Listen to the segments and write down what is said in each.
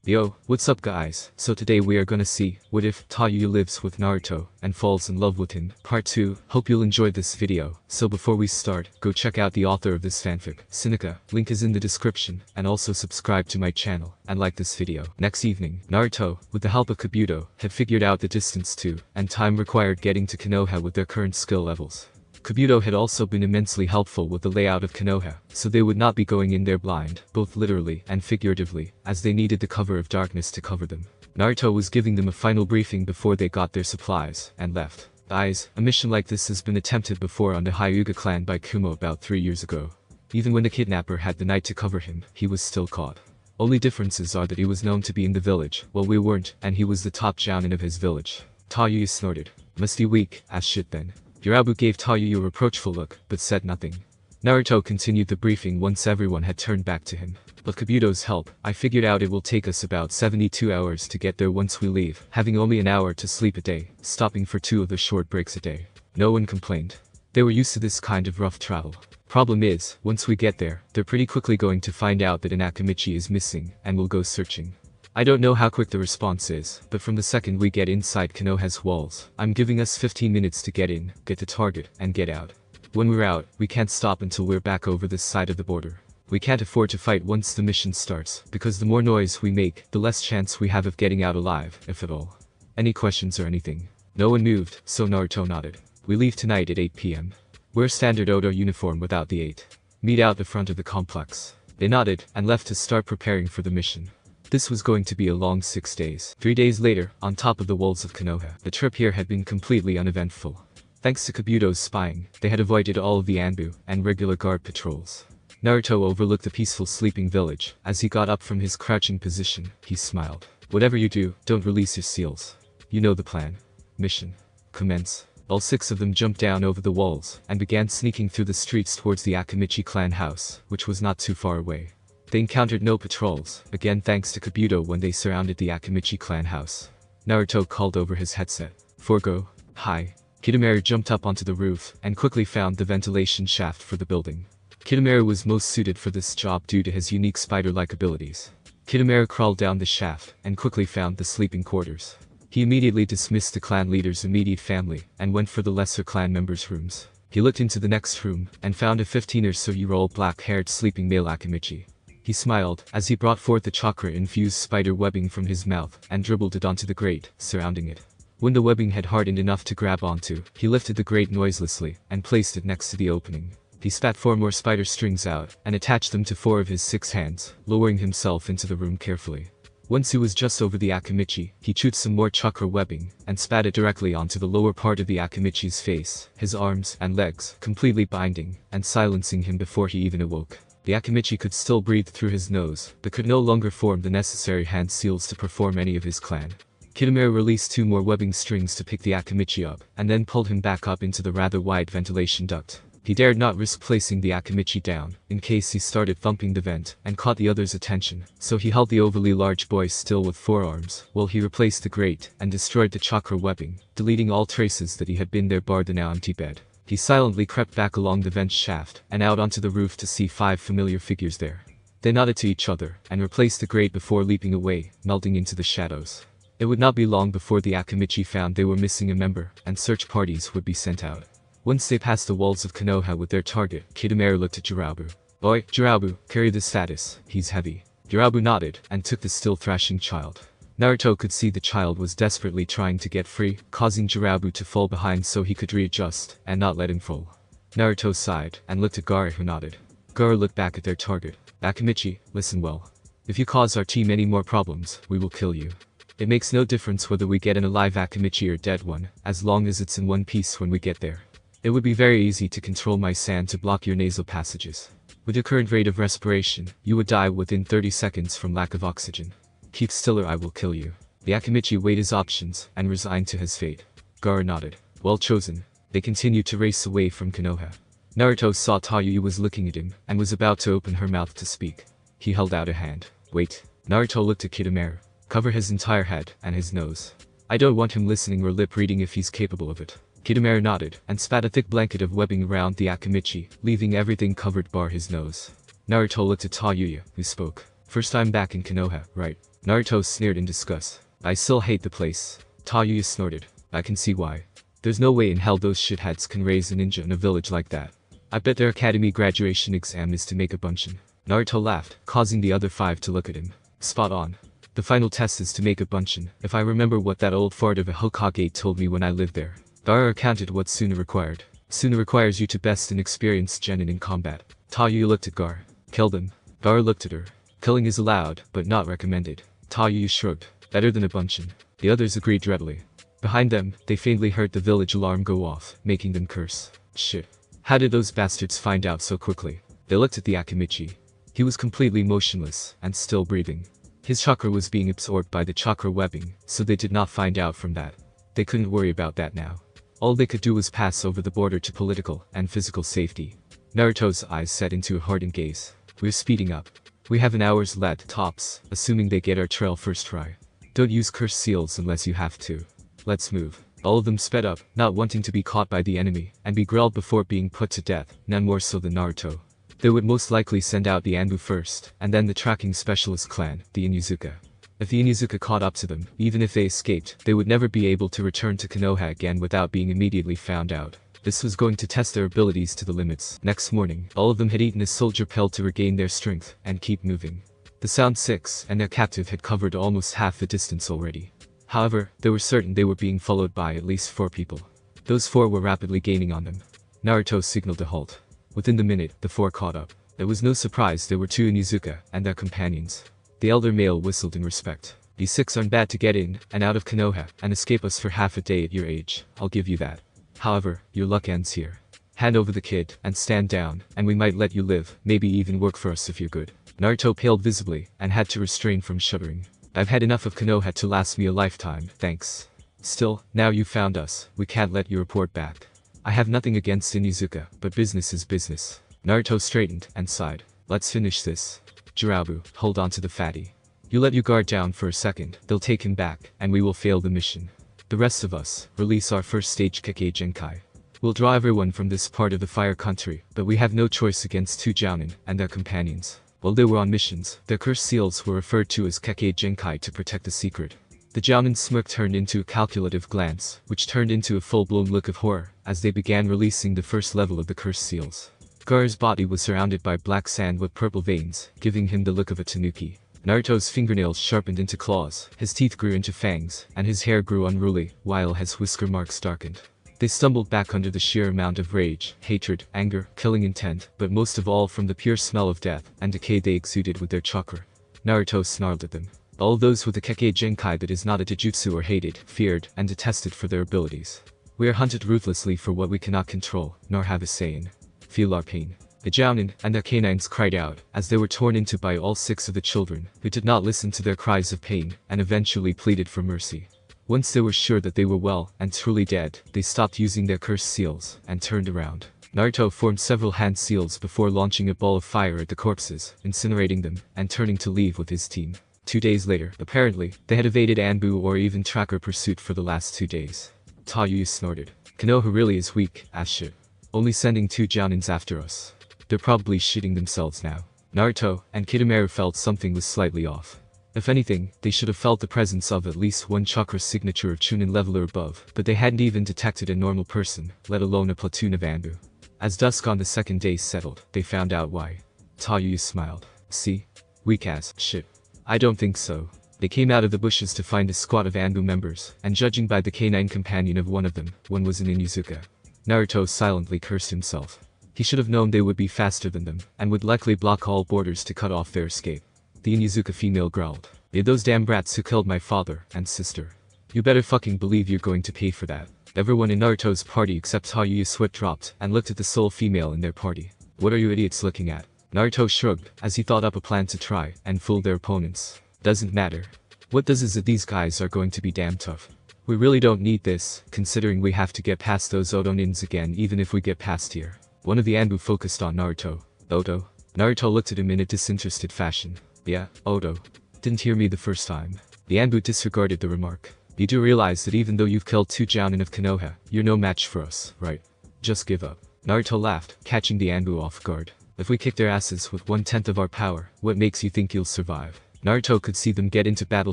Yo, what's up guys? So today we are gonna see, what if Tayuya lives with Naruto, and falls in love with him, part 2, hope you'll enjoy this video. So before we start, go check out the author of this fanfic, Synica, link is in the description, and also subscribe to my channel, and like this video. Next evening, Naruto, with the help of Kabuto, had figured out the distance to, and time required getting to Konoha with their current skill levels. Kabuto had also been immensely helpful with the layout of Konoha, so they would not be going in there blind, both literally and figuratively, as they needed the cover of darkness to cover them. Naruto was giving them a final briefing before they got their supplies, and left. Guys, a mission like this has been attempted before on the Hyuga clan by Kumo about 3 years ago. Even when the kidnapper had the night to cover him, he was still caught. Only differences are that he was known to be in the village, while we weren't, and he was the top jounin of his village. Tayuya snorted. Must be weak, as shit then. Yurabu gave Tayuya a reproachful look, but said nothing. Naruto continued the briefing once everyone had turned back to him. With Kabuto's help, I figured out it will take us about 72 hours to get there once we leave, having only an hour to sleep a day, stopping for 2 of the short breaks a day. No one complained. They were used to this kind of rough travel. Problem is, once we get there, they're pretty quickly going to find out that an Akamichi is missing, and will go searching. I don't know how quick the response is, but from the second we get inside Konoha's walls, I'm giving us 15 minutes to get in, get to target, and get out. When we're out, we can't stop until we're back over this side of the border. We can't afford to fight once the mission starts, because the more noise we make, the less chance we have of getting out alive, if at all. Any questions or anything? No one moved, so Naruto nodded. We leave tonight at 8 p.m. Wear standard Odo uniform without the 8. Meet out the front of the complex. They nodded, and left to start preparing for the mission. This was going to be a long 6 days. 3 days later, on top of the walls of Konoha, the trip here had been completely uneventful. Thanks to Kabuto's spying, they had avoided all of the Anbu and regular guard patrols. Naruto overlooked the peaceful sleeping village. As he got up from his crouching position, he smiled. Whatever you do, don't release your seals. You know the plan. Mission. Commence. All 6 of them jumped down over the walls, and began sneaking through the streets towards the Akamichi clan house, which was not too far away. They encountered no patrols, again thanks to Kabuto when they surrounded the Akamichi clan house. Naruto called over his headset. Forgo. Hi. Kidomaru jumped up onto the roof, and quickly found the ventilation shaft for the building. Kidomaru was most suited for this job due to his unique spider-like abilities. Kidomaru crawled down the shaft, and quickly found the sleeping quarters. He immediately dismissed the clan leader's immediate family, and went for the lesser clan members' rooms. He looked into the next room, and found a 15 or so year old black-haired sleeping male Akamichi. He smiled, as he brought forth the chakra-infused spider webbing from his mouth, and dribbled it onto the grate, surrounding it. When the webbing had hardened enough to grab onto, he lifted the grate noiselessly, and placed it next to the opening. He spat 4 more spider strings out, and attached them to 4 of his 6 hands, lowering himself into the room carefully. Once he was just over the Akamichi, he chewed some more chakra webbing, and spat it directly onto the lower part of the Akamichi's face, his arms and legs, completely binding, and silencing him before he even awoke. The Akamichi could still breathe through his nose, but could no longer form the necessary hand seals to perform any of his clan. Kidomaru released 2 more webbing strings to pick the Akamichi up, and then pulled him back up into the rather wide ventilation duct. He dared not risk placing the Akamichi down, in case he started thumping the vent, and caught the others' attention, so he held the overly large boy still with 4 arms, while he replaced the grate, and destroyed the chakra webbing, deleting all traces that he had been there barred the now empty bed. He silently crept back along the vent shaft, and out onto the roof to see 5 familiar figures there. They nodded to each other, and replaced the grate before leaping away, melting into the shadows. It would not be long before the Akamichi found they were missing a member, and search parties would be sent out. Once they passed the walls of Konoha with their target, Kidomaru looked at Jirabu. Boy, Jirabu, carry this status, he's heavy. Jirabu nodded, and took the still thrashing child. Naruto could see the child was desperately trying to get free, causing Jirabu to fall behind so he could readjust, and not let him fall. Naruto sighed, and looked at Gaara who nodded. Gaara looked back at their target. Akamichi, listen well. If you cause our team any more problems, we will kill you. It makes no difference whether we get an alive Akamichi or dead one, as long as it's in one piece when we get there. It would be very easy to control my sand to block your nasal passages. With your current rate of respiration, you would die within 30 seconds from lack of oxygen. Keep still or I will kill you. The Akamichi weighed his options, and resigned to his fate. Gaara nodded. Well chosen. They continued to race away from Konoha. Naruto saw Tayuya was looking at him, and was about to open her mouth to speak. He held out a hand. Wait. Naruto looked at Kidomaru. Cover his entire head, and his nose. I don't want him listening or lip reading if he's capable of it. Kidomaru nodded, and spat a thick blanket of webbing around the Akamichi, leaving everything covered bar his nose. Naruto looked at Tayuya, who spoke. First time back in Konoha, right? Naruto sneered in disgust. I still hate the place. Tayuya snorted. I can see why. There's no way in hell those shitheads can raise a ninja in a village like that. I bet their academy graduation exam is to make a bunshin. Naruto laughed, causing the other 5 to look at him. Spot on. The final test is to make a bunshin, if I remember what that old fart of a Hokage told me when I lived there. Gaara counted what Suna required. Suna requires you to best and experienced genin in combat. Tayuya looked at Gaara. Kill them. Gaara looked at her. Killing is allowed, but not recommended. Tayuya shrugged. Better than a bunshin. The others agreed readily. Behind them, they faintly heard the village alarm go off, making them curse. Shit. How did those bastards find out so quickly? They looked at the Akimichi. He was completely motionless, and still breathing. His chakra was being absorbed by the chakra webbing, so they did not find out from that. They couldn't worry about that now. All they could do was pass over the border to political and physical safety. Naruto's eyes set into a hardened gaze. We're speeding up. We have an hour's left tops, assuming they get our trail first try. Don't use cursed seals unless you have to. Let's move. All of them sped up, not wanting to be caught by the enemy, and be grilled before being put to death, none more so than Naruto. They would most likely send out the Anbu first, and then the tracking specialist clan, the Inuzuka. If the Inuzuka caught up to them, even if they escaped, they would never be able to return to Konoha again without being immediately found out. This was going to test their abilities to the limits. Next morning, all of them had eaten a soldier pill to regain their strength, and keep moving. The Sound Six and their captive had covered almost half the distance already. However, they were certain they were being followed by at least 4 people. Those 4 were rapidly gaining on them. Naruto signaled a halt. Within the minute, the 4 caught up. It was no surprise there were 2 Inuzuka and their companions. The elder male whistled in respect. "These 6 aren't bad to get in and out of Konoha and escape us for half a day at your age, I'll give you that. However, your luck ends here. Hand over the kid and stand down, and we might let you live, maybe even work for us if you're good." Naruto paled visibly and had to restrain from shuddering. "I've had enough of Konoha to last me a lifetime, thanks. Still, now you found us, we can't let you report back. I have nothing against Inuzuka, but business is business." Naruto straightened and sighed. "Let's finish this. Jirabu, hold on to the fatty. You let your guard down for a second, they'll take him back, and we will fail the mission. The rest of us, release our first stage Kekkei Genkai. We'll draw everyone from this part of the fire country, but we have no choice against 2 Jounin and their companions. While they were on missions, their cursed seals were referred to as Kekkei Genkai to protect the secret." The Jounin smirk turned into a calculative glance, which turned into a full-blown look of horror, as they began releasing the first level of the cursed seals. Gaara's body was surrounded by black sand with purple veins, giving him the look of a tanuki. Naruto's fingernails sharpened into claws, his teeth grew into fangs, and his hair grew unruly, while his whisker marks darkened. They stumbled back under the sheer amount of rage, hatred, anger, killing intent, but most of all from the pure smell of death and decay they exuded with their chakra. Naruto snarled at them. All those with the Kekkei Genkai that is not a Taijutsu are hated, feared, and detested for their abilities. We are hunted ruthlessly for what we cannot control, nor have a say in. Feel our pain. The Jounin and their canines cried out, as they were torn into by all 6 of the children, who did not listen to their cries of pain, and eventually pleaded for mercy. Once they were sure that they were well and truly dead, they stopped using their cursed seals, and turned around. Naruto formed several hand seals before launching a ball of fire at the corpses, incinerating them, and turning to leave with his team. 2 days later, apparently, they had evaded Anbu or even tracker pursuit for the last 2 days. Tayuya snorted. "Konoha really is weak, as shit. Only sending 2 Jounins after us. They're probably shitting themselves now." Naruto and Kidomaru felt something was slightly off. If anything, they should have felt the presence of at least 1 chakra signature or Chunin level or above, but they hadn't even detected a normal person, let alone a platoon of Anbu. As dusk on the 2nd day settled, they found out why. Tayuya smiled. "See? Weak as shit. I don't think so." They came out of the bushes to find a squad of Anbu members, and judging by the canine companion of one of them, one was an Inuzuka. Naruto silently cursed himself. He should have known they would be faster than them, and would likely block all borders to cut off their escape. The Inuzuka female growled. "They're those damn brats who killed my father and sister. You better fucking believe you're going to pay for that." Everyone in Naruto's party except Tayuya's sweat dropped and looked at the sole female in their party. "What are you idiots looking at?" Naruto shrugged as he thought up a plan to try and fool their opponents. "Doesn't matter. What does is that these guys are going to be damn tough. We really don't need this, considering we have to get past those Otonins again even if we get past here." One of the Anbu focused on Naruto. "Oto?" Naruto looked at him in a disinterested fashion. "Yeah, Oto. Didn't hear me the first time." The Anbu disregarded the remark. "You do realize that even though you've killed 2 Jounin of Konoha, you're no match for us, right? Just give up." Naruto laughed, catching the Anbu off guard. If we kick their asses with 1/10 of our power, what makes you think you'll survive? Naruto could see them get into battle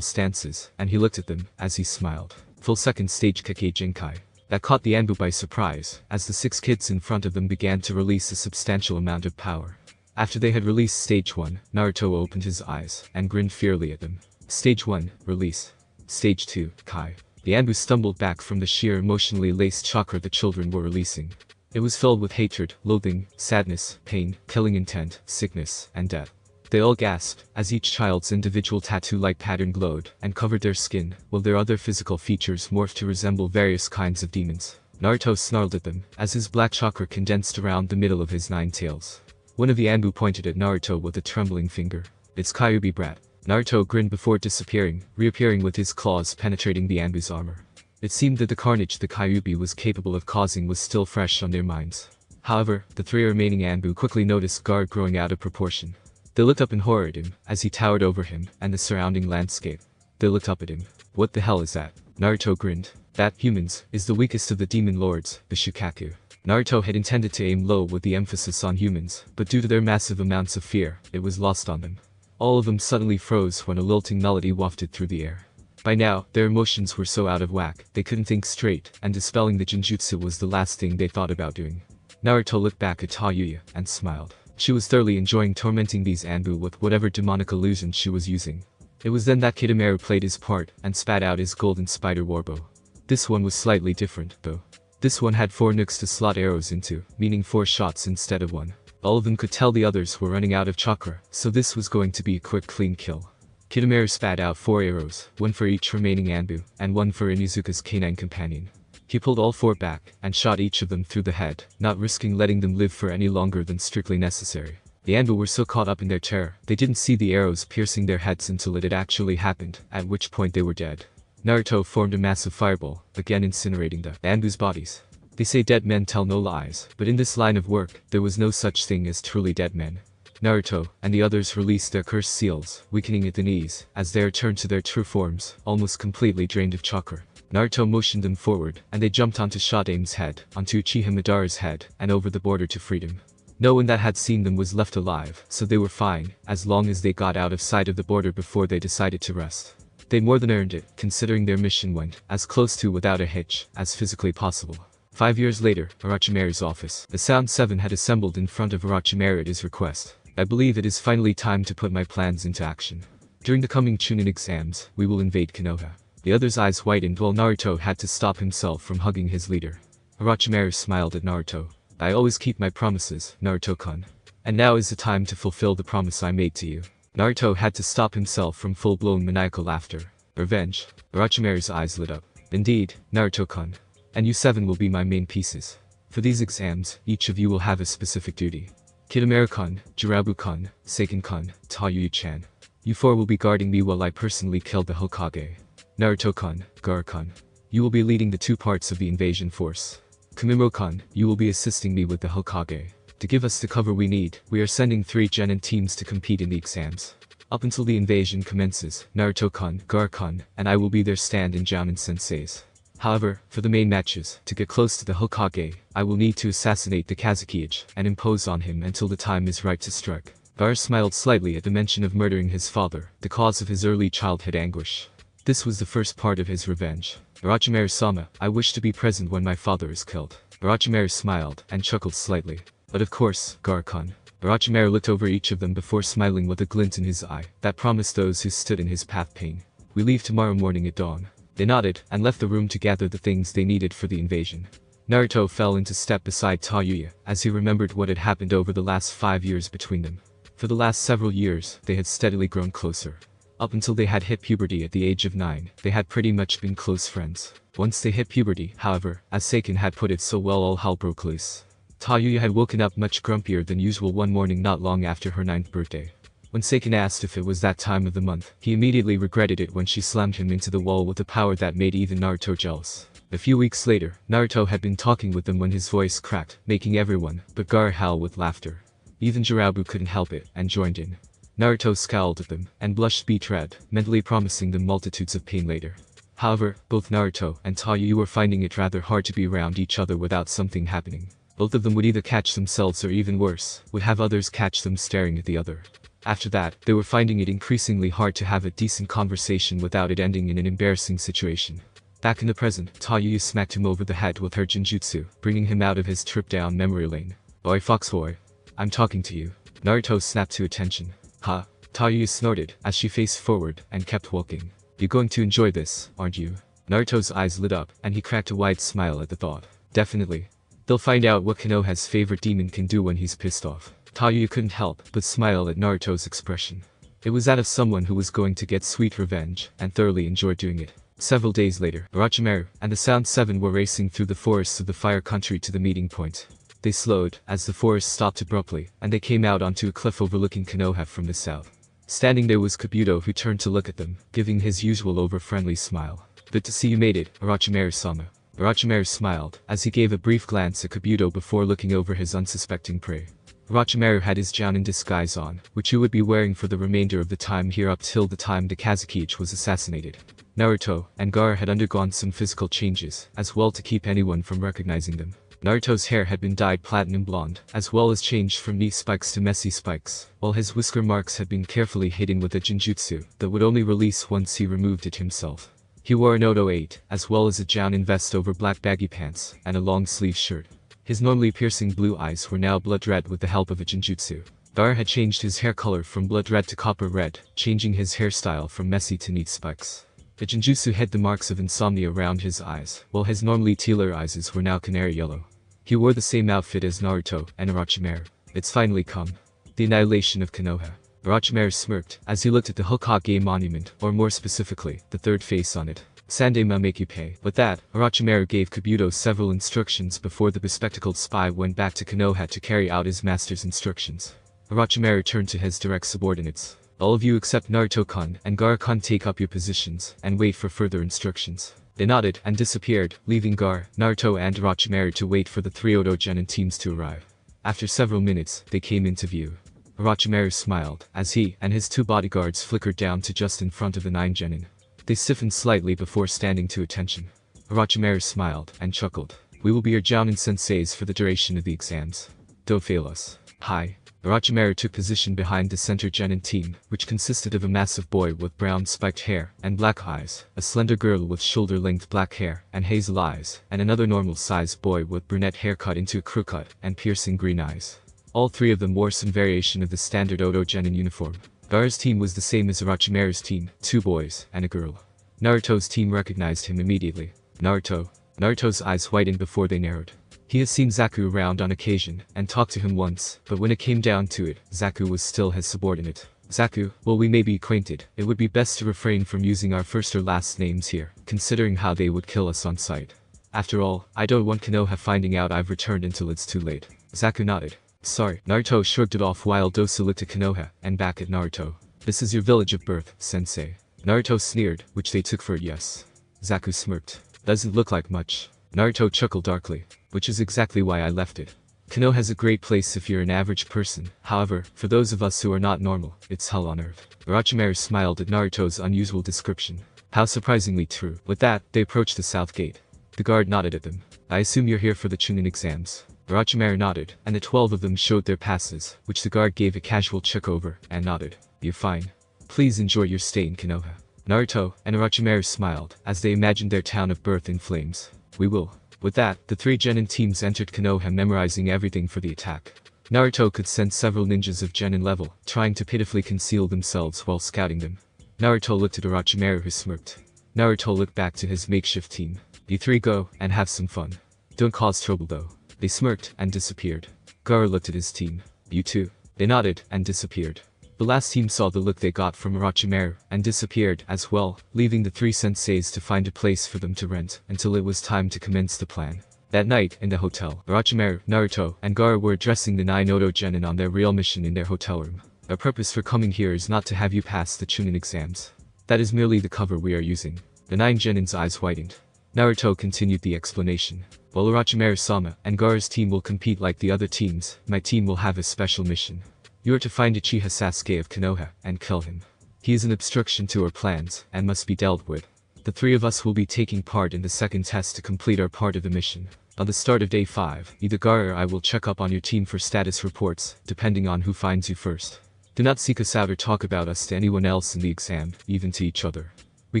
stances, and he looked at them, as he smiled. Full second stage Kake Jinkai. That caught the Anbu by surprise, as the 6 kids in front of them began to release a substantial amount of power. After they had released Stage 1, Naruto opened his eyes, and grinned fiercely at them. Stage 1, release. Stage 2, Kai. The Anbu stumbled back from the sheer emotionally laced chakra the children were releasing. It was filled with hatred, loathing, sadness, pain, killing intent, sickness, and death. They all gasped, as each child's individual tattoo-like pattern glowed and covered their skin, while their other physical features morphed to resemble various kinds of demons. Naruto snarled at them, as his black chakra condensed around the middle of his 9 tails. One of the Anbu pointed at Naruto with a trembling finger. "It's Kyuubi brat." Naruto grinned before disappearing, reappearing with his claws penetrating the Anbu's armor. It seemed that the carnage the Kyuubi was capable of causing was still fresh on their minds. However, the 3 remaining Anbu quickly noticed Gaara growing out of proportion. They looked up in horror at him, as he towered over him and the surrounding landscape. They looked up at him. "What the hell is that?" Naruto grinned. "That, humans, is the weakest of the demon lords, the Shukaku." Naruto had intended to aim low with the emphasis on humans, but due to their massive amounts of fear, it was lost on them. All of them suddenly froze when a lilting melody wafted through the air. By now, their emotions were so out of whack, they couldn't think straight, and dispelling the genjutsu was the last thing they thought about doing. Naruto looked back at Tayuya and smiled. She was thoroughly enjoying tormenting these Anbu with whatever demonic illusion she was using. It was then that Kidamaru played his part and spat out his golden spider warbow. This one was slightly different, though. This one had 4 nooks to slot arrows into, meaning 4 shots instead of 1. All of them could tell the others were running out of chakra, so this was going to be a quick clean kill. Kidamaru spat out 4 arrows, 1 for each remaining Anbu, and 1 for Inuzuka's canine companion. He pulled all 4 back, and shot each of them through the head, not risking letting them live for any longer than strictly necessary. The Anbu were so caught up in their terror, they didn't see the arrows piercing their heads until it had actually happened, at which point they were dead. Naruto formed a massive fireball, again incinerating the Anbu's bodies. They say dead men tell no lies, but in this line of work, there was no such thing as truly dead men. Naruto and the others released their cursed seals, weakening at the knees, as they returned to their true forms, almost completely drained of chakra. Naruto motioned them forward, and they jumped onto Shodame's head, onto Uchiha Madara's head, and over the border to freedom. No one that had seen them was left alive, so they were fine, as long as they got out of sight of the border before they decided to rest. They more than earned it, considering their mission went as close to without a hitch as physically possible. 5 years later, Orochimaru's office. The Sound Seven had assembled in front of Orochimaru at his request. "I believe it is finally time to put my plans into action. During the coming Chunin exams, we will invade Konoha." The other's eyes whitened while Naruto had to stop himself from hugging his leader. Orochimaru smiled at Naruto. "I always keep my promises, Naruto-kun. And now is the time to fulfill the promise I made to you." Naruto had to stop himself from full-blown maniacal laughter. "Revenge?" Orochimaru's eyes lit up. "Indeed, Naruto-kun. And you 7 will be my main pieces. For these exams, each of you will have a specific duty. Kidamaru-kun, Jirabu-kun, Seiken-kun, Tayuya-chan. You 4 will be guarding me while I personally kill the Hokage. Naruto-kun, Gaara-kun. You will be leading the 2 parts of the invasion force. Kamimaro-kun, you will be assisting me with the Hokage. To give us the cover we need, we are sending 3 genin teams to compete in the exams. Up until the invasion commences, Naruto-kun, Gaara-kun, and I will be their stand-in Jounin senseis. However, for the main matches, to get close to the Hokage, I will need to assassinate the Kazekage and impose on him until the time is right to strike." Gaara smiled slightly at the mention of murdering his father, the cause of his early childhood anguish. This was the first part of his revenge. "Orochimaru-sama, I wish to be present when my father is killed." Orochimaru smiled and chuckled slightly. "But of course, Gaara-kun." Orochimaru looked over each of them before smiling with a glint in his eye that promised those who stood in his path pain. "We leave tomorrow morning at dawn." They nodded and left the room to gather the things they needed for the invasion. Naruto fell into step beside Tayuya as he remembered what had happened over the last 5 years between them. For the last several years, they had steadily grown closer. Up until they had hit puberty at the age of 9, they had pretty much been close friends. Once they hit puberty, however, as Seiken had put it so well, all hell broke loose. Tayuya had woken up much grumpier than usual one morning not long after her 9th birthday. When Seiken asked if it was that time of the month, he immediately regretted it when she slammed him into the wall with a power that made even Naruto jealous. A few weeks later, Naruto had been talking with them when his voice cracked, making everyone but Gaara howl with laughter. Even Jirabu couldn't help it and joined in. Naruto scowled at them and blushed beet red, mentally promising them multitudes of pain later. However, both Naruto and Tayuya were finding it rather hard to be around each other without something happening. Both of them would either catch themselves or even worse, would have others catch them staring at the other. After that, they were finding it increasingly hard to have a decent conversation without it ending in an embarrassing situation. Back in the present, Tayuya smacked him over the head with her genjutsu, bringing him out of his trip down memory lane. "Oi foxboy. I'm talking to you." Naruto snapped to attention. "Huh?" Tayuya snorted as she faced forward and kept walking. "You're going to enjoy this, aren't you?" Naruto's eyes lit up, and he cracked a wide smile at the thought. "Definitely. They'll find out what Konoha's favorite demon can do when he's pissed off." Tayuya couldn't help but smile at Naruto's expression. It was that of someone who was going to get sweet revenge, and thoroughly enjoyed doing it. Several days later, Orochimaru and the Sound Seven were racing through the forests of the Fire Country to the meeting point. They slowed as the forest stopped abruptly, and they came out onto a cliff overlooking Konoha from the south. Standing there was Kabuto, who turned to look at them, giving his usual over-friendly smile. "Good to see you made it, Orochimaru-sama." Orochimaru smiled as he gave a brief glance at Kabuto before looking over his unsuspecting prey. Orochimaru had his Jounin disguise on, which he would be wearing for the remainder of the time here up till the time the Kazekage was assassinated. Naruto and Gaara had undergone some physical changes, as well to keep anyone from recognizing them. Naruto's hair had been dyed platinum blonde, as well as changed from neat spikes to messy spikes, while his whisker marks had been carefully hidden with a genjutsu that would only release once he removed it himself. He wore an Oto 8, as well as a Jounin vest over black baggy pants, and a long-sleeve shirt. His normally piercing blue eyes were now blood red with the help of a genjutsu. Gaara had changed his hair color from blood red to copper red, changing his hairstyle from messy to neat spikes. The genjutsu hid the marks of insomnia around his eyes, while his normally tealer eyes were now canary yellow. He wore the same outfit as Naruto and Orochimaru. "It's finally come. The annihilation of Konoha." Orochimaru smirked as he looked at the Hokage monument, or more specifically, the third face on it. "Sandaima make you pay." With that, Orochimaru gave Kabuto several instructions before the bespectacled spy went back to Konoha to carry out his master's instructions. Orochimaru turned to his direct subordinates. "All of you except Naruto-kun and Gaara-kun take up your positions, and wait for further instructions." They nodded and disappeared, leaving Gaara, Naruto and Orochimaru to wait for the three Oto genin teams to arrive. After several minutes, they came into view. Orochimaru smiled, as he and his two bodyguards flickered down to just in front of the 9 genin. They stiffened slightly before standing to attention. Orochimaru smiled and chuckled. "We will be your Jounin senseis for the duration of the exams. Don't fail us." "Hi." Orochimaru took position behind the center genin team, which consisted of a massive boy with brown spiked hair and black eyes, a slender girl with shoulder-length black hair and hazel eyes, and another normal-sized boy with brunette hair cut into a crew cut and piercing green eyes. All three of them wore some variation of the standard Oto genin uniform. Gaara's team was the same as Orochimaru's team, 2 boys and a girl. Naruto's team recognized him immediately. "Naruto." Naruto's eyes widened before they narrowed. He had seen Zaku around on occasion, and talked to him once, but when it came down to it, Zaku was still his subordinate. "Zaku, while we may be acquainted, it would be best to refrain from using our first or last names here, considering how they would kill us on sight. After all, I don't want Konoha finding out I've returned until it's too late." Zaku nodded. "Sorry." Naruto shrugged it off while Dosu looked at Konoha, and back at Naruto. "This is your village of birth, sensei." Naruto sneered, which they took for a yes. Zaku smirked. "Doesn't look like much." Naruto chuckled darkly. "Which is exactly why I left it. Konoha's a great place if you're an average person, however, for those of us who are not normal, it's hell on earth." Orochimaru smiled at Naruto's unusual description. How surprisingly true. With that, they approached the south gate. The guard nodded at them. "I assume you're here for the Chunin exams." Orochimaru nodded, and the 12 of them showed their passes, which the guard gave a casual check over, and nodded. "You're fine. Please enjoy your stay in Konoha." Naruto and Orochimaru smiled, as they imagined their town of birth in flames. "We will." With that, the 3 genin teams entered Konoha, memorizing everything for the attack. Naruto could sense several ninjas of genin level, trying to pitifully conceal themselves while scouting them. Naruto looked at Orochimaru, who smirked. Naruto looked back to his makeshift team. "You 3 go, and have some fun. Don't cause trouble though." They smirked, and disappeared. Gaara looked at his team. "You too." They nodded, and disappeared. The last team saw the look they got from Orochimaru, and disappeared as well, leaving the 3 senseis to find a place for them to rent, until it was time to commence the plan. That night, in the hotel, Orochimaru, Naruto, and Gaara were addressing the 9 Oto genin on their real mission in their hotel room. "Our purpose for coming here is not to have you pass the Chunin exams. That is merely the cover we are using." The 9 genin's eyes widened. Naruto continued the explanation. "While Orochimaru-sama and Gaara's team will compete like the other teams, my team will have a special mission. You are to find Uchiha Sasuke of Konoha, and kill him. He is an obstruction to our plans, and must be dealt with. The 3 of us will be taking part in the second test to complete our part of the mission. On the start of day 5, either Gaara or I will check up on your team for status reports, depending on who finds you first. Do not seek us out or talk about us to anyone else in the exam, even to each other. We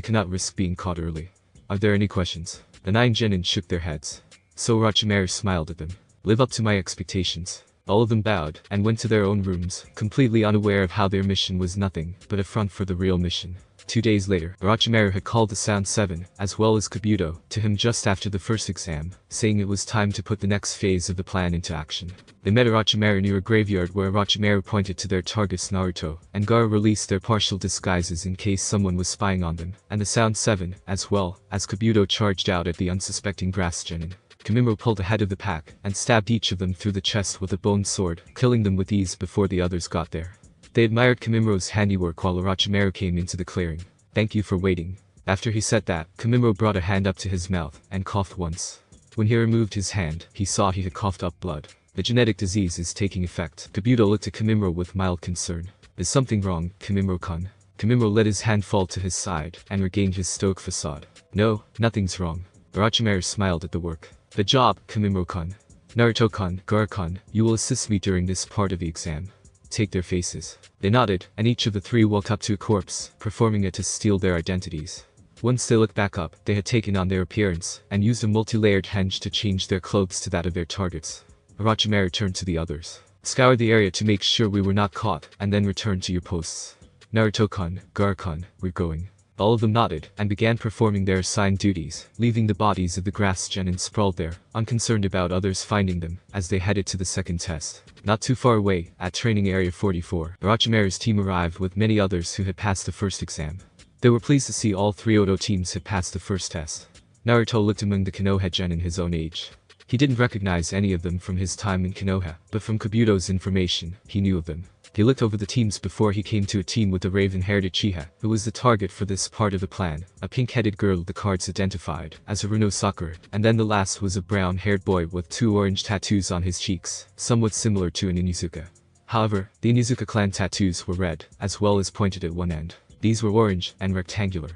cannot risk being caught early. Are there any questions? The 9 genin shook their heads. So Orochimaru smiled at them. Live up to my expectations. All of them bowed, and went to their own rooms, completely unaware of how their mission was nothing but a front for the real mission. 2 days later, Orochimaru had called the Sound 7, as well as Kabuto, to him just after the first exam, saying it was time to put the next phase of the plan into action. They met Orochimaru near a graveyard where Orochimaru pointed to their targets Naruto, and Gaara released their partial disguises in case someone was spying on them, and the Sound 7, as well as Kabuto charged out at the unsuspecting grass genin. Kimimaro pulled ahead of the pack, and stabbed each of them through the chest with a bone sword, killing them with ease before the others got there. They admired Kimimaro's handiwork while Orochimaru came into the clearing. Thank you for waiting. After he said that, Kimimaro brought a hand up to his mouth, and coughed once. When he removed his hand, he saw he had coughed up blood. The genetic disease is taking effect. Kabuto looked at Kimimaro with mild concern. Is something wrong, Kimimaro-kun? Kimimaro let his hand fall to his side, and regained his stoic facade. No, nothing's wrong. Orochimaru smiled at the work. The job, Kimimaro-kun. Naruto-kun, Gaara-kun, you will assist me during this part of the exam. Take their faces. They nodded, and each of the 3 walked up to a corpse, performing it to steal their identities. Once they looked back up, they had taken on their appearance, and used a multi-layered henge to change their clothes to that of their targets. Orochimaru turned to the others. Scour the area to make sure we were not caught, and then return to your posts. Naruto-kun, Gaara-kun, we're going. All of them nodded, and began performing their assigned duties, leaving the bodies of the grass genin sprawled there, unconcerned about others finding them, as they headed to the second test. Not too far away, at Training Area 44, Orochimaru's team arrived with many others who had passed the first exam. They were pleased to see all 3 Odo teams had passed the first test. Naruto looked among the Konoha genin his own age. He didn't recognize any of them from his time in Konoha, but from Kabuto's information, he knew of them. He looked over the teams before he came to a team with a raven-haired Uchiha, who was the target for this part of the plan, a pink-headed girl the cards identified as Haruno Sakura, and then the last was a brown-haired boy with 2 orange tattoos on his cheeks, somewhat similar to an Inuzuka. However, the Inuzuka clan tattoos were red, as well as pointed at one end. These were orange and rectangular.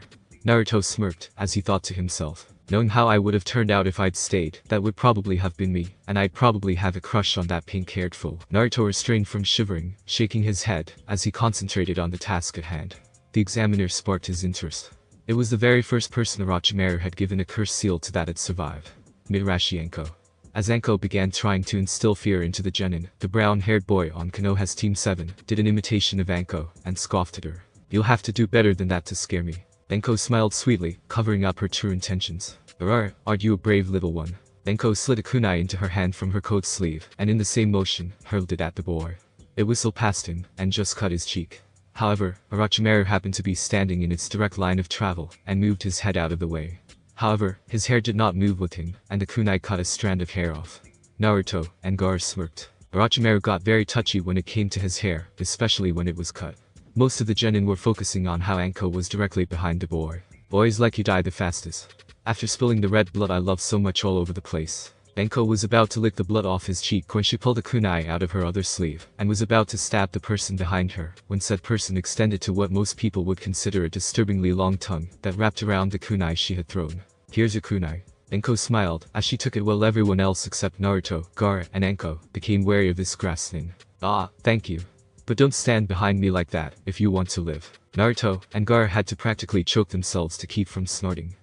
Naruto smirked, as he thought to himself. Knowing how I would have turned out if I'd stayed, that would probably have been me, and I'd probably have a crush on that pink-haired fool. Naruto restrained from shivering, shaking his head, as he concentrated on the task at hand. The examiner sparked his interest. It was the very first person Orochimaru had given a curse seal to that had survived. Mitarashi Anko. As Anko began trying to instill fear into the genin, the brown-haired boy on Konoha's Team 7 did an imitation of Anko, and scoffed at her. You'll have to do better than that to scare me. Anko smiled sweetly, covering up her true intentions. Aren't you a brave little one? Anko slid a kunai into her hand from her coat sleeve, and in the same motion, hurled it at the boy. It whistled past him, and just cut his cheek. However, Orochimaru happened to be standing in its direct line of travel, and moved his head out of the way. However, his hair did not move with him, and the kunai cut a strand of hair off. Naruto and Gaara smirked. Orochimaru got very touchy when it came to his hair, especially when it was cut. Most of the genin were focusing on how Anko was directly behind the boy. Boys like you die the fastest. After spilling the red blood I love so much all over the place. Anko was about to lick the blood off his cheek when she pulled a kunai out of her other sleeve, and was about to stab the person behind her, when said person extended to what most people would consider a disturbingly long tongue, that wrapped around the kunai she had thrown. Here's your kunai. Anko smiled, as she took it while everyone else except Naruto, Gaara, and Anko became wary of this grass thing. Ah, thank you. But don't stand behind me like that, if you want to live. Naruto and Gaara had to practically choke themselves to keep from snorting.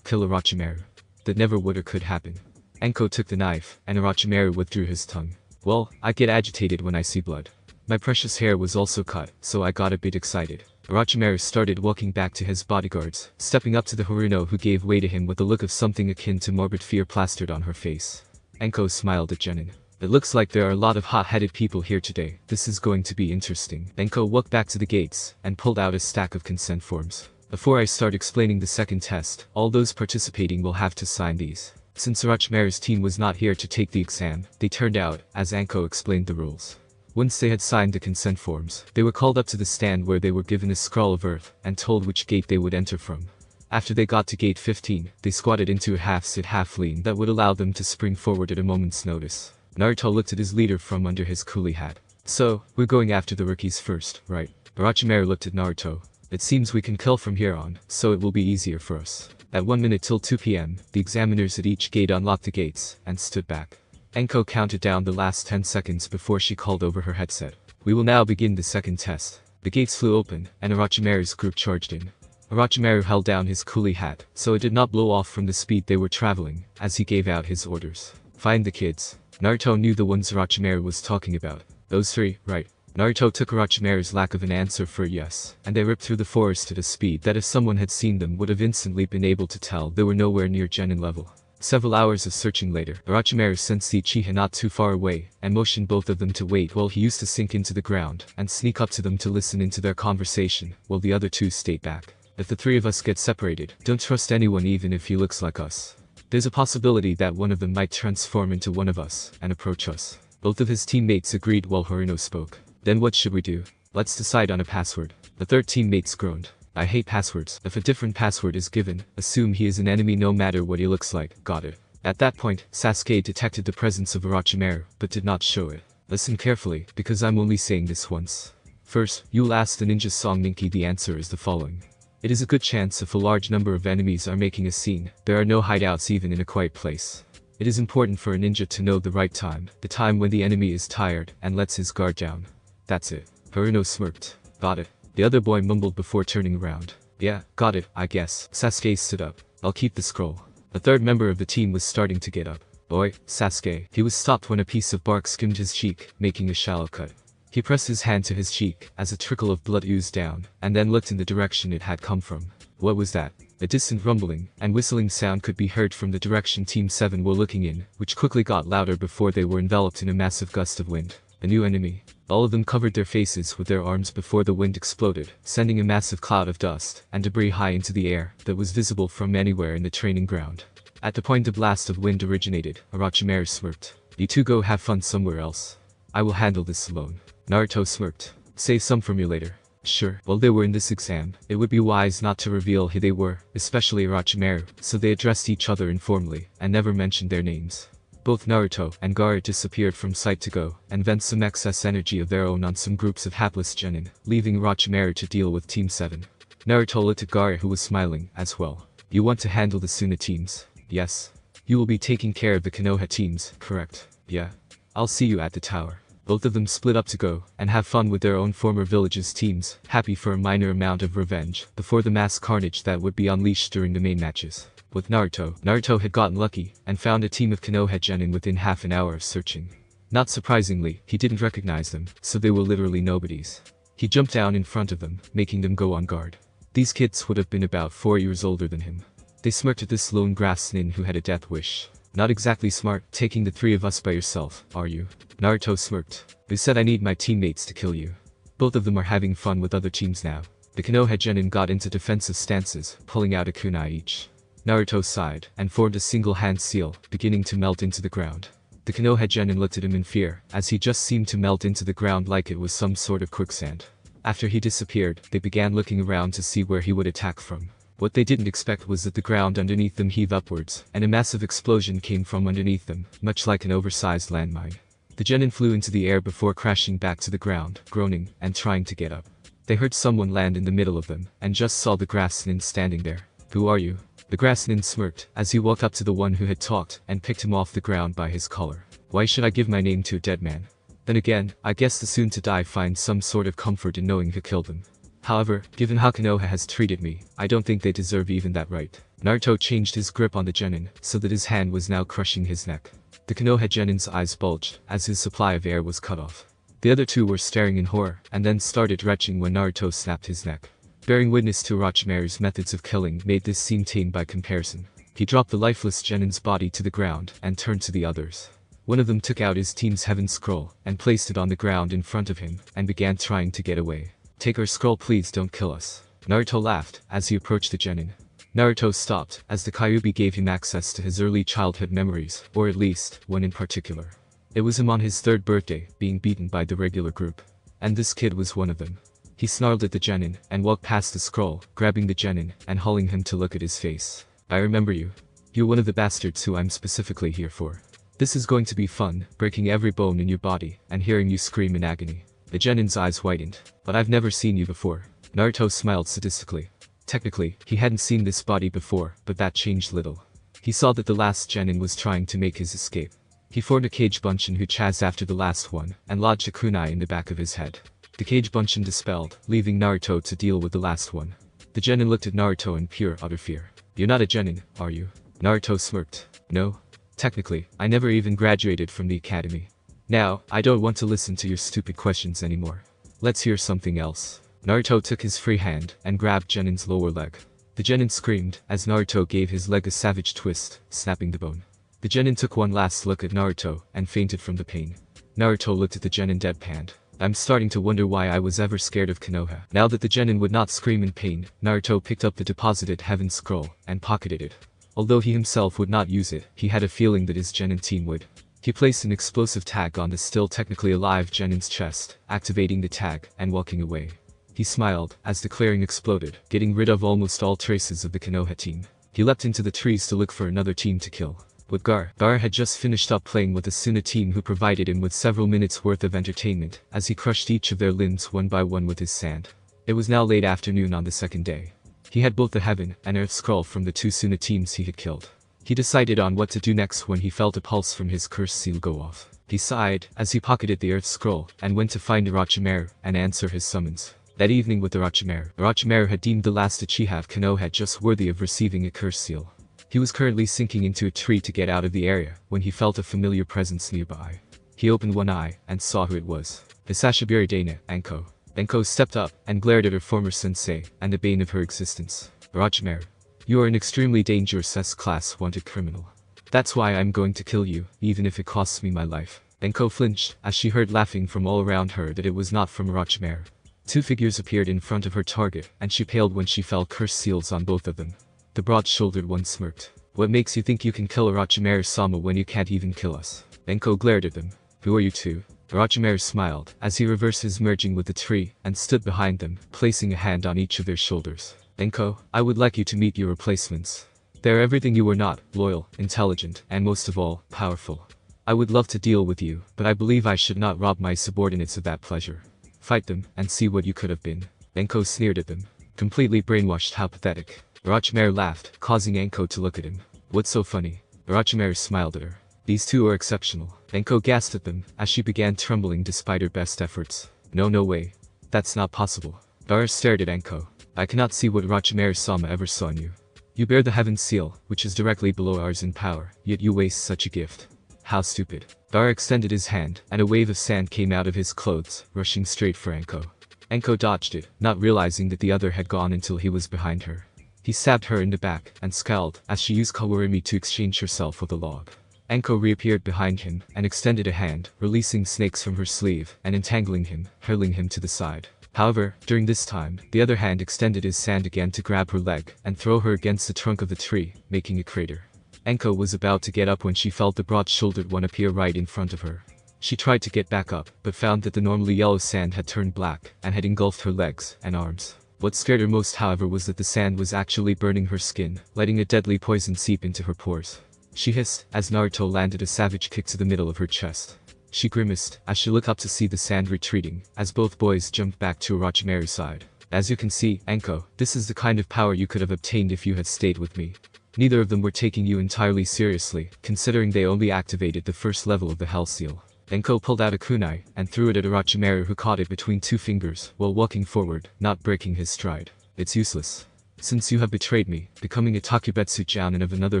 Kill Orochimaru. That never would or could happen. Anko took the knife, and Orochimaru withdrew his tongue. Well, I get agitated when I see blood. My precious hair was also cut, so I got a bit excited. Orochimaru started walking back to his bodyguards, stepping up to the Haruno who gave way to him with a look of something akin to morbid fear plastered on her face. Anko smiled at genin. It looks like there are a lot of hot-headed people here today. This is going to be interesting. Anko walked back to the gates, and pulled out a stack of consent forms. Before I start explaining the second test, all those participating will have to sign these. Since Orochimaru's team was not here to take the exam, they turned out, as Anko explained the rules. Once they had signed the consent forms, they were called up to the stand where they were given a scroll of earth, and told which gate they would enter from. After they got to gate 15, they squatted into a half-sit half-lean that would allow them to spring forward at a moment's notice. Naruto looked at his leader from under his coolie hat. So, we're going after the rookies first, right? Orochimaru looked at Naruto. It seems we can kill from here on, so it will be easier for us. At 1 minute till 2 p.m., the examiners at each gate unlocked the gates and stood back. Anko counted down the last 10 seconds before she called over her headset. We will now begin the second test. The gates flew open, and Orochimaru's group charged in. Orochimaru held down his coolie hat, so it did not blow off from the speed they were traveling, as he gave out his orders. Find the kids. Naruto knew the ones Orochimaru was talking about. Those three, right? Naruto took Orochimaru's lack of an answer for a yes, and they ripped through the forest at a speed that if someone had seen them would have instantly been able to tell they were nowhere near genin level. Several hours of searching later, Orochimaru sensed the Uchiha not too far away, and motioned both of them to wait while he used to sink into the ground, and sneak up to them to listen into their conversation, while the other two stayed back. If the three of us get separated, don't trust anyone even if he looks like us. There's a possibility that one of them might transform into one of us, and approach us. Both of his teammates agreed while Haruno spoke. Then what should we do? Let's decide on a password. The third teammates groaned. I hate passwords. If a different password is given, assume he is an enemy no matter what he looks like. Got it. At that point, Sasuke detected the presence of Orochimaru, but did not show it. Listen carefully, because I'm only saying this once. First, you'll ask the ninja song Ninki. The answer is the following. It is a good chance if a large number of enemies are making a scene, there are no hideouts even in a quiet place. It is important for a ninja to know the right time, the time when the enemy is tired and lets his guard down. That's it. Haruno smirked. Got it. The other boy mumbled before turning around. Yeah, got it, I guess. Sasuke stood up. I'll keep the scroll. The third member of the team was starting to get up. Boy, Sasuke. He was stopped when a piece of bark skimmed his cheek, making a shallow cut. He pressed his hand to his cheek, as a trickle of blood oozed down, and then looked in the direction it had come from. What was that? A distant rumbling and whistling sound could be heard from the direction Team 7 were looking in, which quickly got louder before they were enveloped in a massive gust of wind. A new enemy. All of them covered their faces with their arms before the wind exploded, sending a massive cloud of dust and debris high into the air that was visible from anywhere in the training ground. At the point the blast of wind originated, Orochimaru smirked. You two go have fun somewhere else. I will handle this alone. Naruto smirked. Save some for me later. Sure. While they were in this exam, it would be wise not to reveal who they were, especially Orochimaru, so they addressed each other informally, and never mentioned their names. Both Naruto and Gaara disappeared from sight to go, and vent some excess energy of their own on some groups of hapless genin, leaving Orochimaru to deal with Team 7. Naruto looked at Gaara who was smiling, as well. You want to handle the Suna teams? Yes. You will be taking care of the Konoha teams, correct? Yeah. I'll see you at the tower. Both of them split up to go, and have fun with their own former village's teams, happy for a minor amount of revenge, before the mass carnage that would be unleashed during the main matches. With Naruto had gotten lucky, and found a team of Konoha genin within half an hour of searching. Not surprisingly, he didn't recognize them, so they were literally nobodies. He jumped down in front of them, making them go on guard. These kids would have been about 4 years older than him. They smirked at this lone grass nin who had a death wish. Not exactly smart, taking the three of us by yourself, are you? Naruto smirked. They said I need my teammates to kill you. Both of them are having fun with other teams now. The Konoha genin got into defensive stances, pulling out a kunai each. Naruto sighed, and formed a single hand seal, beginning to melt into the ground. The Konoha genin looked at him in fear, as he just seemed to melt into the ground like it was some sort of quicksand. After he disappeared, they began looking around to see where he would attack from. What they didn't expect was that the ground underneath them heaved upwards, and a massive explosion came from underneath them, much like an oversized landmine. The genin flew into the air before crashing back to the ground, groaning, and trying to get up. They heard someone land in the middle of them, and just saw the grass nin standing there. Who are you? The grass nin smirked, as he walked up to the one who had talked, and picked him off the ground by his collar. Why should I give my name to a dead man? Then again, I guess the soon-to-die find some sort of comfort in knowing who killed them. However, given how Konoha has treated me, I don't think they deserve even that right. Naruto changed his grip on the genin, so that his hand was now crushing his neck. The Konoha genin's eyes bulged, as his supply of air was cut off. The other two were staring in horror, and then started retching when Naruto snapped his neck. Bearing witness to Orochimaru's methods of killing made this seem tame by comparison. He dropped the lifeless genin's body to the ground, and turned to the others. One of them took out his team's heaven scroll, and placed it on the ground in front of him, and began trying to get away. Take our scroll, please, don't kill us. Naruto laughed, as he approached the genin. Naruto stopped, as the Kyuubi gave him access to his early childhood memories, or at least, one in particular. It was him on his 3rd birthday, being beaten by the regular group. And this kid was one of them. He snarled at the genin, and walked past the scroll, grabbing the genin, and hauling him to look at his face. I remember you. You're one of the bastards who I'm specifically here for. This is going to be fun, breaking every bone in your body, and hearing you scream in agony. The genin's eyes widened. But I've never seen you before. Naruto smiled sadistically. Technically, he hadn't seen this body before, but that changed little. He saw that the last genin was trying to make his escape. He formed a cage bunshin who chased after the last one, and lodged a kunai in the back of his head. The cage bunshin dispelled, leaving Naruto to deal with the last one. The genin looked at Naruto in pure utter fear. "You're not a genin, are you?" Naruto smirked. "No. Technically, I never even graduated from the academy. Now, I don't want to listen to your stupid questions anymore. Let's hear something else." Naruto took his free hand and grabbed genin's lower leg. The genin screamed as Naruto gave his leg a savage twist, snapping the bone. The genin took one last look at Naruto and fainted from the pain. Naruto looked at the genin deadpanned. "I'm starting to wonder why I was ever scared of Konoha." Now that the genin would not scream in pain, Naruto picked up the deposited heaven scroll and pocketed it. Although he himself would not use it, he had a feeling that his genin team would. He placed an explosive tag on the still technically alive genin's chest, activating the tag and walking away. He smiled as the clearing exploded, getting rid of almost all traces of the Konoha team. He leapt into the trees to look for another team to kill. With Gaara had just finished up playing with the Suna team who provided him with several minutes worth of entertainment, as he crushed each of their limbs one by one with his sand. It was now late afternoon on the second day. He had both the Heaven and Earth Scroll from the two Suna teams he had killed. He decided on what to do next when he felt a pulse from his curse seal go off. He sighed as he pocketed the Earth Scroll and went to find Orochimaru and answer his summons. That evening with Orochimaru had deemed the last Uchiha of Konoha just worthy of receiving a curse seal. He was currently sinking into a tree to get out of the area when he felt a familiar presence nearby. He opened one eye and saw who it was. Hisashiburi Dana, Anko. Anko stepped up and glared at her former sensei and the bane of her existence. "Orochimaru, you are an extremely dangerous S-class wanted criminal. That's why I'm going to kill you, even if it costs me my life." Anko flinched as she heard laughing from all around her that it was not from Orochimaru. Two figures appeared in front of her target, and she paled when she felt curse seals on both of them. The broad-shouldered one smirked. "What makes you think you can kill Orochimaru-sama when you can't even kill us?" Anko glared at them. "Who are you two?" Orochimaru smiled as he reversed his merging with the tree and stood behind them, placing a hand on each of their shoulders. "Anko, I would like you to meet your replacements. They're everything you were not: loyal, intelligent, and most of all, powerful. I would love to deal with you, but I believe I should not rob my subordinates of that pleasure. Fight them, and see what you could have been." Anko sneered at them. Completely brainwashed, how pathetic. Orochimaru laughed, causing Anko to look at him. "What's so funny?" Orochimaru smiled at her. "These two are exceptional." Anko gasped at them, as she began trembling despite her best efforts. No way. That's not possible." Gaara stared at Anko. "I cannot see what Orochimaru-sama ever saw in you. You bear the Heaven Seal, which is directly below ours in power, yet you waste such a gift. How stupid." Gaara extended his hand, and a wave of sand came out of his clothes, rushing straight for Anko. Anko dodged it, not realizing that the other had gone until he was behind her. He stabbed her in the back and scowled as she used Kawarimi to exchange herself with a log. Anko reappeared behind him and extended a hand, releasing snakes from her sleeve and entangling him, hurling him to the side. However, during this time, the other hand extended his sand again to grab her leg and throw her against the trunk of the tree, making a crater. Anko was about to get up when she felt the broad-shouldered one appear right in front of her. She tried to get back up, but found that the normally yellow sand had turned black and had engulfed her legs and arms. What scared her most, however, was that the sand was actually burning her skin, letting a deadly poison seep into her pores. She hissed as Naruto landed a savage kick to the middle of her chest. She grimaced as she looked up to see the sand retreating, as both boys jumped back to Orochimaru's side. "As you can see, Anko, this is the kind of power you could have obtained if you had stayed with me." Neither of them were taking you entirely seriously, considering they only activated the first level of the Hell Seal. Anko pulled out a kunai and threw it at Orochimaru, who caught it between two fingers while walking forward, not breaking his stride. "It's useless. Since you have betrayed me, becoming a Takubetsu Jounin of another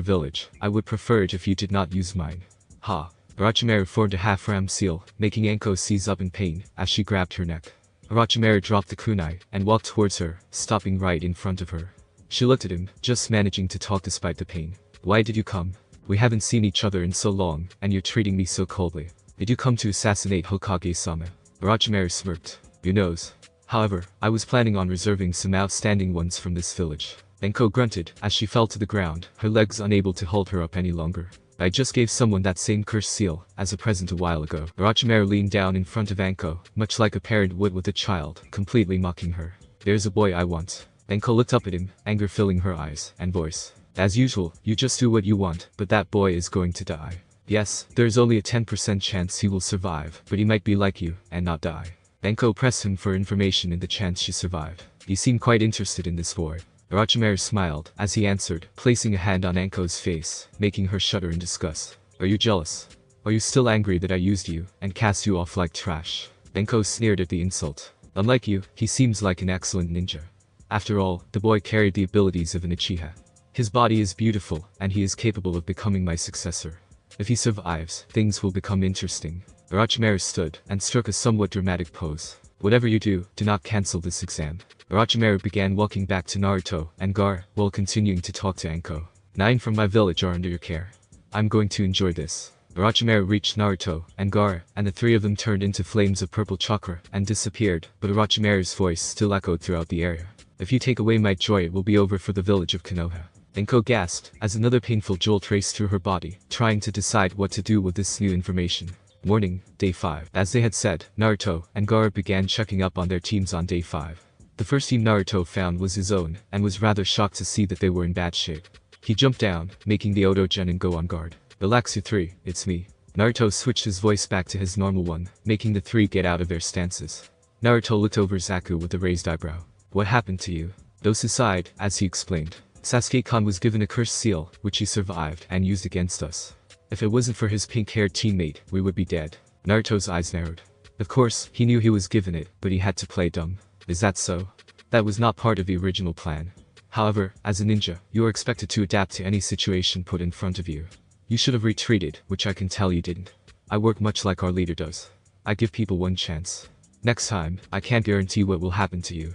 village, I would prefer it if you did not use mine." "Ha!" Orochimaru formed a half-ram seal, making Anko seize up in pain as she grabbed her neck. Orochimaru dropped the kunai and walked towards her, stopping right in front of her. She looked at him, just managing to talk despite the pain. "Why did you come? We haven't seen each other in so long, and you're treating me so coldly. Did you come to assassinate Hokage-sama?" Orochimaru smirked. "Who knows? However, I was planning on reserving some outstanding ones from this village." Anko grunted as she fell to the ground, her legs unable to hold her up any longer. "I just gave someone that same curse seal as a present a while ago." Orochimaru leaned down in front of Anko, much like a parent would with a child, completely mocking her. "There's a boy I want." Anko looked up at him, anger filling her eyes and voice. "As usual, you just do what you want, but that boy is going to die. Yes, there's only a 10% chance he will survive, but he might be like you, and not die." Anko pressed him for information in the chance she survived. He seemed quite interested in this boy. Orochimaru smiled as he answered, placing a hand on Anko's face, making her shudder in disgust. Are you jealous? Are you still angry that I used you and cast you off like trash? Anko sneered at the insult. Unlike you, he seems like an excellent ninja. After all, the boy carried the abilities of an Uchiha. His body is beautiful, and he is capable of becoming my successor. If he survives, things will become interesting. Orochimaru stood and struck a somewhat dramatic pose. Whatever you do, do not cancel this exam. Orochimaru began walking back to Naruto and Gaara while continuing to talk to Anko. 9 from my village are under your care. I'm going to enjoy this. Orochimaru reached Naruto and Gaara, and the three of them turned into flames of purple chakra and disappeared, but Orochimaru's voice still echoed throughout the area. If you take away my joy, it will be over for the village of Konoha. Anko gasped as another painful jolt raced through her body, trying to decide what to do with this new information. Morning, day 5. As they had said, Naruto and Gaara began checking up on their teams on day 5. The first team Naruto found was his own, and was rather shocked to see that they were in bad shape. He jumped down, making the Oto Genin go on guard. Relax you three, it's me. Naruto switched his voice back to his normal one, making the three get out of their stances. Naruto looked over Zaku with a raised eyebrow. What happened to you? Dosu sighed, as he explained. Sasuke-kan was given a cursed seal, which he survived and used against us. If it wasn't for his pink-haired teammate, we would be dead. Naruto's eyes narrowed. Of course, he knew he was given it, but he had to play dumb. Is that so? That was not part of the original plan. However, as a ninja, you are expected to adapt to any situation put in front of you. You should have retreated, which I can tell you didn't. I work much like our leader does. I give people one chance. Next time, I can't guarantee what will happen to you.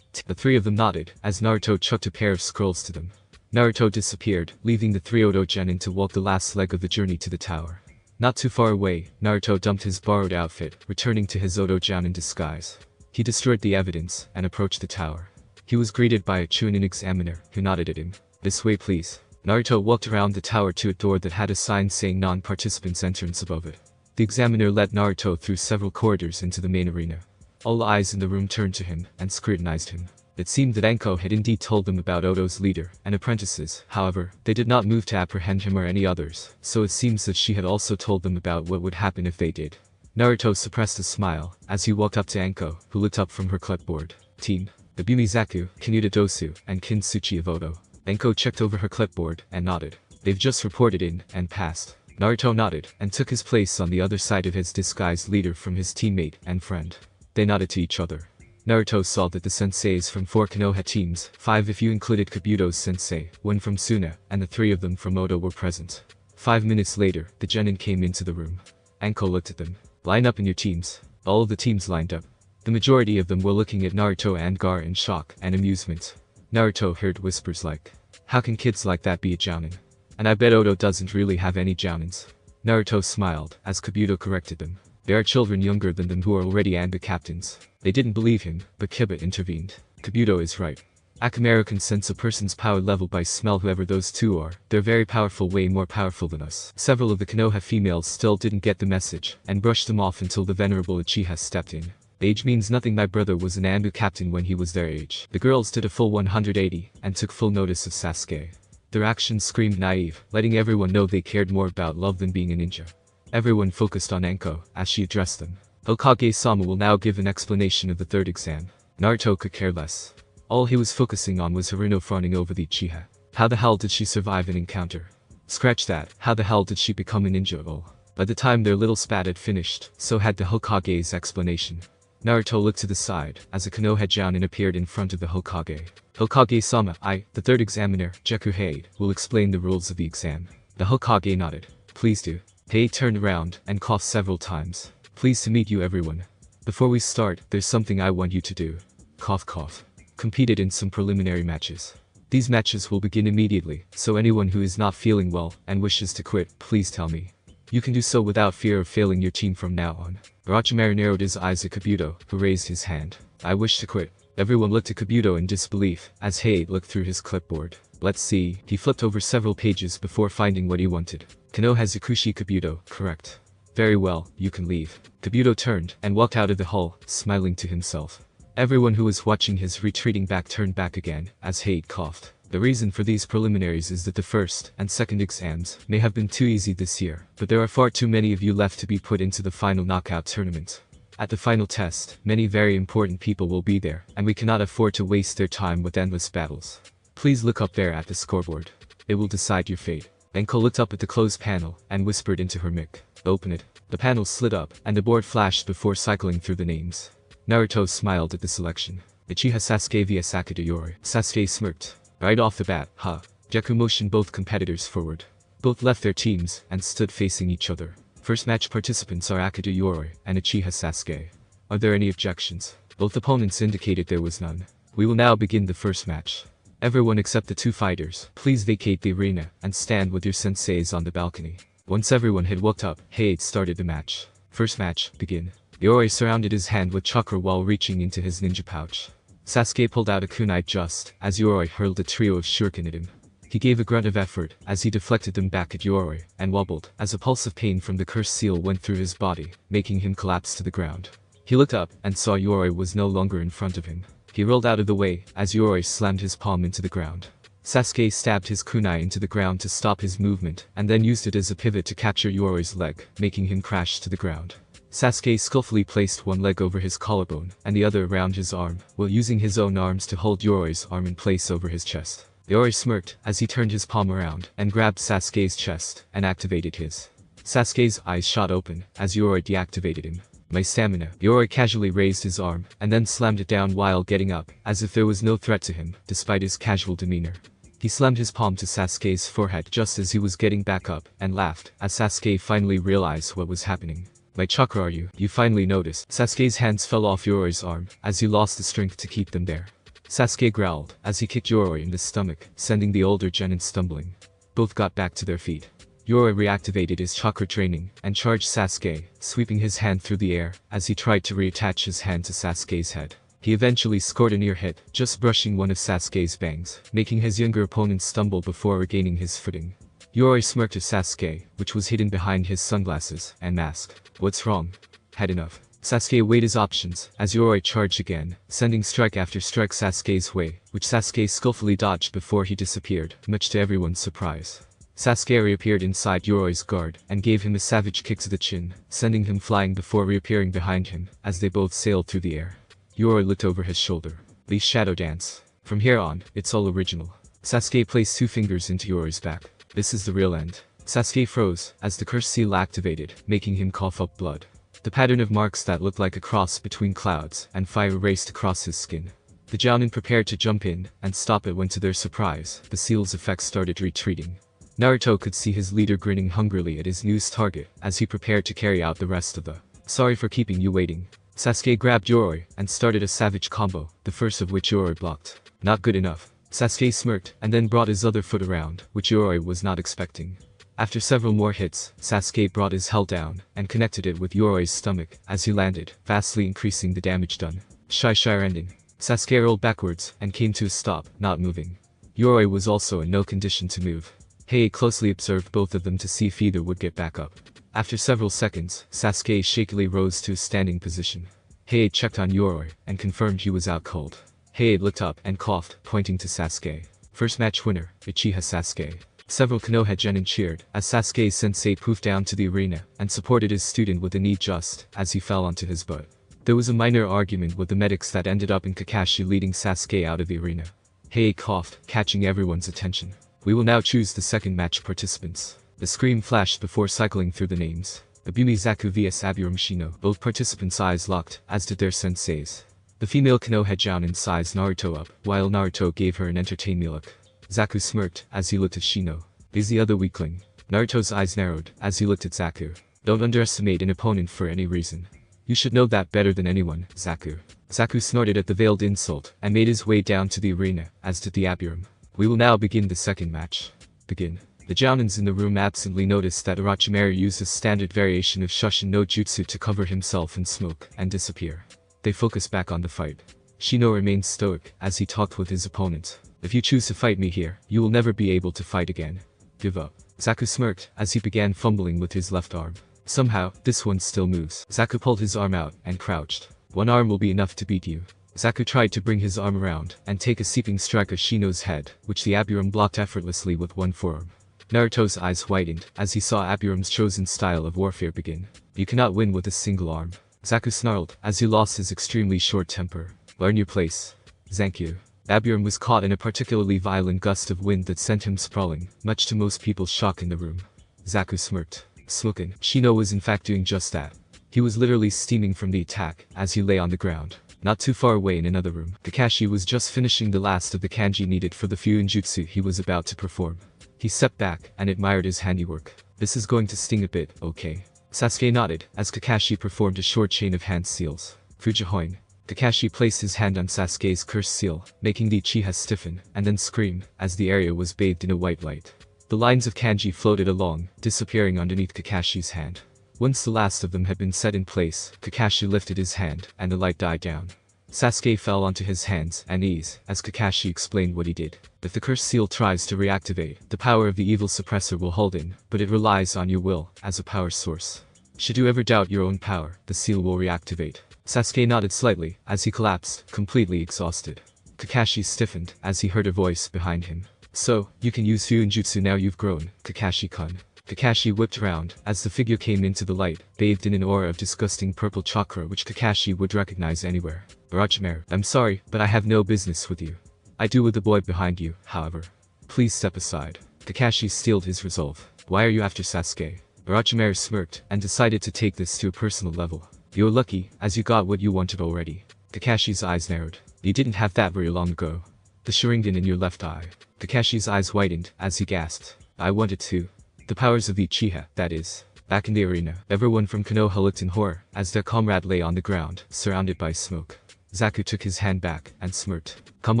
The three of them nodded, as Naruto chucked a pair of scrolls to them. Naruto disappeared, leaving the three Oto Genin to walk the last leg of the journey to the tower. Not too far away, Naruto dumped his borrowed outfit, returning to his Oto Genin disguise. He destroyed the evidence, and approached the tower. He was greeted by a Chunin examiner, who nodded at him. This way please. Naruto walked around the tower to a door that had a sign saying non-participants entrance above it. The examiner led Naruto through several corridors into the main arena. All eyes in the room turned to him, and scrutinized him. It seemed that Anko had indeed told them about Oto's leader and apprentices, however, they did not move to apprehend him or any others, so it seems that she had also told them about what would happen if they did. Naruto suppressed a smile, as he walked up to Anko, who looked up from her clipboard. Team. Ibumi Zaku, Kanuta Dosu, and Kintsuchi of Oto. Anko checked over her clipboard, and nodded. They've just reported in, and passed. Naruto nodded, and took his place on the other side of his disguised leader from his teammate and friend. They nodded to each other. Naruto saw that the senseis from 4 Konoha teams, 5 if you included Kabuto's sensei, 1 from Suna, and the 3 of them from Oto were present. 5 minutes later, the genin came into the room. Anko looked at them. Line up in your teams. All of the teams lined up. The majority of them were looking at Naruto and Gaara in shock and amusement. Naruto heard whispers like, how can kids like that be a jounin? And I bet Oto doesn't really have any jounins. Naruto smiled, as Kabuto corrected them. There are children younger than them who are already Anga captains. They didn't believe him, but Kiba intervened. Kabuto is right. Akamaru can sense a person's power level by smell. Whoever those two are, they're very powerful, way more powerful than us. Several of the Konoha females still didn't get the message, and brushed them off until the venerable Uchiha stepped in. Age means nothing. My brother was an Anbu captain when he was their age. The girls did a full 180, and took full notice of Sasuke. Their actions screamed naive, letting everyone know they cared more about love than being a ninja. Everyone focused on Anko, as she addressed them. Hokage-sama will now give an explanation of the third exam. Naruto could care less. All he was focusing on was Haruno fawning over the Uchiha. How the hell did she survive an encounter? Scratch that, how the hell did she become a ninja at all? By the time their little spat had finished, so had the Hokage's explanation. Naruto looked to the side, as a Konoha jounin appeared in front of the Hokage. Hokage-sama, the third examiner, Jekuhei, will explain the rules of the exam. The Hokage nodded. Please do. Hei turned around, and coughed several times. Pleased to meet you everyone. Before we start, there's something I want you to do. Cough cough. Competed in some preliminary matches. These matches will begin immediately, so anyone who is not feeling well, and wishes to quit, please tell me. You can do so without fear of failing your team from now on. Orochimaru narrowed his eyes at Kabuto, who raised his hand. I wish to quit. Everyone looked at Kabuto in disbelief, as Hei looked through his clipboard. Let's see, he flipped over several pages before finding what he wanted. Konoha Zakushi Kabuto, correct. Very well, you can leave. Kabuto turned, and walked out of the hall, smiling to himself. Everyone who was watching his retreating back turned back again, as Hei coughed. The reason for these preliminaries is that the first and second exams may have been too easy this year, but there are far too many of you left to be put into the final knockout tournament. At the final test, many very important people will be there, and we cannot afford to waste their time with endless battles. Please look up there at the scoreboard. It will decide your fate. Anko looked up at the closed panel and whispered into her mic. Open it. The panel slid up, and the board flashed before cycling through the names. Naruto smiled at the selection. Uchiha Sasuke vs Sakura Yoroi. Sasuke smirked. Right off the bat, huh? Zaku motioned both competitors forward. Both left their teams and stood facing each other. First match participants are Sakura Yoroi and Uchiha Sasuke. Are there any objections? Both opponents indicated there was none. We will now begin the first match. Everyone except the two fighters, please vacate the arena and stand with your senseis on the balcony. Once everyone had walked up, Hayate started the match. First match, begin. Yoroi surrounded his hand with chakra while reaching into his ninja pouch. Sasuke pulled out a kunai just as Yoroi hurled a trio of shuriken at him. He gave a grunt of effort as he deflected them back at Yoroi and wobbled as a pulse of pain from the cursed seal went through his body, making him collapse to the ground. He looked up and saw Yoroi was no longer in front of him. He rolled out of the way as Yoroi slammed his palm into the ground. Sasuke stabbed his kunai into the ground to stop his movement and then used it as a pivot to capture Yoroi's leg, making him crash to the ground. Sasuke skillfully placed one leg over his collarbone and the other around his arm, while using his own arms to hold Yoroi's arm in place over his chest. Yoroi smirked as he turned his palm around and grabbed Sasuke's chest and activated his. Sasuke's eyes shot open as Yoroi deactivated him. My stamina. Yoroi casually raised his arm and then slammed it down while getting up, as if there was no threat to him, despite his casual demeanor. He slammed his palm to Sasuke's forehead just as he was getting back up and laughed as Sasuke finally realized what was happening. My chakra, are you? You finally noticed. Sasuke's hands fell off Yoroi's arm as he lost the strength to keep them there. Sasuke growled as he kicked Yoroi in the stomach, sending the older genin stumbling. Both got back to their feet. Yoroi reactivated his chakra training and charged Sasuke, sweeping his hand through the air as he tried to reattach his hand to Sasuke's head. He eventually scored a near hit, just brushing one of Sasuke's bangs, making his younger opponent stumble before regaining his footing. Yoroi smirked at Sasuke, which was hidden behind his sunglasses and mask. What's wrong? Had enough. Sasuke weighed his options as Yoroi charged again, sending strike after strike Sasuke's way, which Sasuke skillfully dodged before he disappeared, much to everyone's surprise. Sasuke reappeared inside Yoroi's guard and gave him a savage kick to the chin, sending him flying before reappearing behind him as they both sailed through the air. Yoroi looked over his shoulder. Please shadow dance. From here on, it's all original. Sasuke placed 2 fingers into Yorai's back. This is the real end. Sasuke froze as the cursed seal activated, making him cough up blood. The pattern of marks that looked like a cross between clouds and fire raced across his skin. The Jounin prepared to jump in and stop it when, to their surprise, the seal's effects started retreating. Naruto could see his leader grinning hungrily at his newest target as he prepared to carry out the rest of the "sorry for keeping you waiting." Sasuke grabbed Yoroi and started a savage combo, the first of which Yoroi blocked. Not good enough. Sasuke smirked and then brought his other foot around, which Yoroi was not expecting. After several more hits, Sasuke brought his held down and connected it with Yoroi's stomach as he landed, vastly increasing the damage done. Shire ending. Sasuke rolled backwards and came to a stop, not moving. Yoroi was also in no condition to move. Hayate closely observed both of them to see if either would get back up. After several seconds, Sasuke shakily rose to a standing position. Hayate checked on Yoroi and confirmed he was out cold. Hayate looked up and coughed, pointing to Sasuke. First match winner, Uchiha Sasuke. Several Konoha genin cheered as Sasuke's sensei poofed down to the arena and supported his student with a knee just as he fell onto his butt. There was a minor argument with the medics that ended up in Kakashi leading Sasuke out of the arena. Hayate coughed, catching everyone's attention. We will now choose the second match participants. The screen flashed before cycling through the names. Abumi Zaku vs Abiram Shino. Both participants' eyes locked, as did their senseis. The female Konoha Jounin sized Naruto up, while Naruto gave her an entertaining look. Zaku smirked as he looked at Shino. Is the other weakling? Naruto's eyes narrowed as he looked at Zaku. Don't underestimate an opponent for any reason. You should know that better than anyone, Zaku. Zaku snorted at the veiled insult and made his way down to the arena, as did the Abiram. We will now begin the second match. Begin. The Jounins in the room absently noticed that Orochimaru used a standard variation of Shushin no Jutsu to cover himself in smoke and disappear. They focused back on the fight. Shino remained stoic as he talked with his opponent. If you choose to fight me here, you will never be able to fight again. Give up. Zaku smirked as he began fumbling with his left arm. Somehow, this one still moves. Zaku pulled his arm out and crouched. One arm will be enough to beat you. Zaku tried to bring his arm around and take a seeping strike of Shino's head, which the Abiram blocked effortlessly with one forearm. Naruto's eyes widened as he saw Abiram's chosen style of warfare begin. You cannot win with a single arm. Zaku snarled as he lost his extremely short temper. Learn your place. Zankyu. Abiram was caught in a particularly violent gust of wind that sent him sprawling, much to most people's shock in the room. Zaku smirked. Smokin'. Shino was in fact doing just that. He was literally steaming from the attack, as he lay on the ground. Not too far away in another room, Kakashi was just finishing the last of the kanji needed for the Fuinjutsu he was about to perform. He stepped back and admired his handiwork. This is going to sting a bit, okay? Sasuke nodded, as Kakashi performed a short chain of hand seals. Fujihoin. Kakashi placed his hand on Sasuke's cursed seal, making the Uchiha stiffen, and then scream, as the area was bathed in a white light. The lines of kanji floated along, disappearing underneath Kakashi's hand. Once the last of them had been set in place, Kakashi lifted his hand, and the light died down. Sasuke fell onto his hands and knees, as Kakashi explained what he did. If the cursed seal tries to reactivate, the power of the evil suppressor will hold in, but it relies on your will, as a power source. Should you ever doubt your own power, the seal will reactivate. Sasuke nodded slightly, as he collapsed, completely exhausted. Kakashi stiffened, as he heard a voice behind him. So, you can use Fuinjutsu now you've grown, Kakashi-kun. Kakashi whipped around, as the figure came into the light, bathed in an aura of disgusting purple chakra which Kakashi would recognize anywhere. Orochimaru, I'm sorry, but I have no business with you. I do with the boy behind you, however. Please step aside. Kakashi steeled his resolve. Why are you after Sasuke? Orochimaru smirked, and decided to take this to a personal level. You're lucky, as you got what you wanted already. Kakashi's eyes narrowed. You didn't have that very long ago. The Sharingan in your left eye. Kakashi's eyes widened, as he gasped. I wanted to. The powers of the Uchiha, that is. Back in the arena, everyone from Konoha looked in horror, as their comrade lay on the ground, surrounded by smoke. Zaku took his hand back, and smirked. Come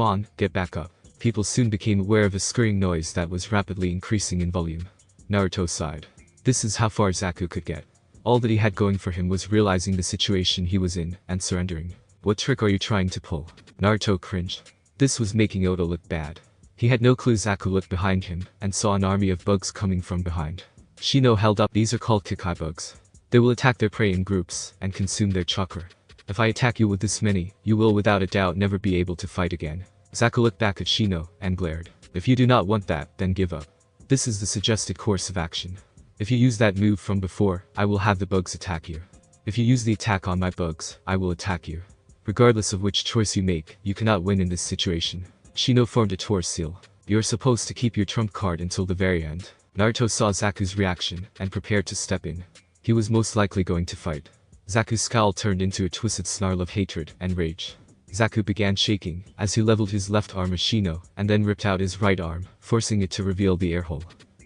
on, get back up. People soon became aware of a scurrying noise that was rapidly increasing in volume. Naruto sighed. This is how far Zaku could get. All that he had going for him was realizing the situation he was in, and surrendering. What trick are you trying to pull? Naruto cringed. This was making Oda look bad. He had no clue Zaku looked behind him, and saw an army of bugs coming from behind. Shino held up. These are called Kikai bugs. They will attack their prey in groups, and consume their chakra. If I attack you with this many, you will without a doubt never be able to fight again. Zaku looked back at Shino, and glared. If you do not want that, then give up. This is the suggested course of action. If you use that move from before, I will have the bugs attack you. If you use the attack on my bugs, I will attack you. Regardless of which choice you make, you cannot win in this situation. Shino formed a Taurus seal. You are supposed to keep your trump card until the very end. Naruto saw Zaku's reaction, and prepared to step in. He was most likely going to fight. Zaku's scowl turned into a twisted snarl of hatred and rage. Zaku began shaking, as he leveled his left arm at Shino, and then ripped out his right arm, forcing it to reveal the airhole.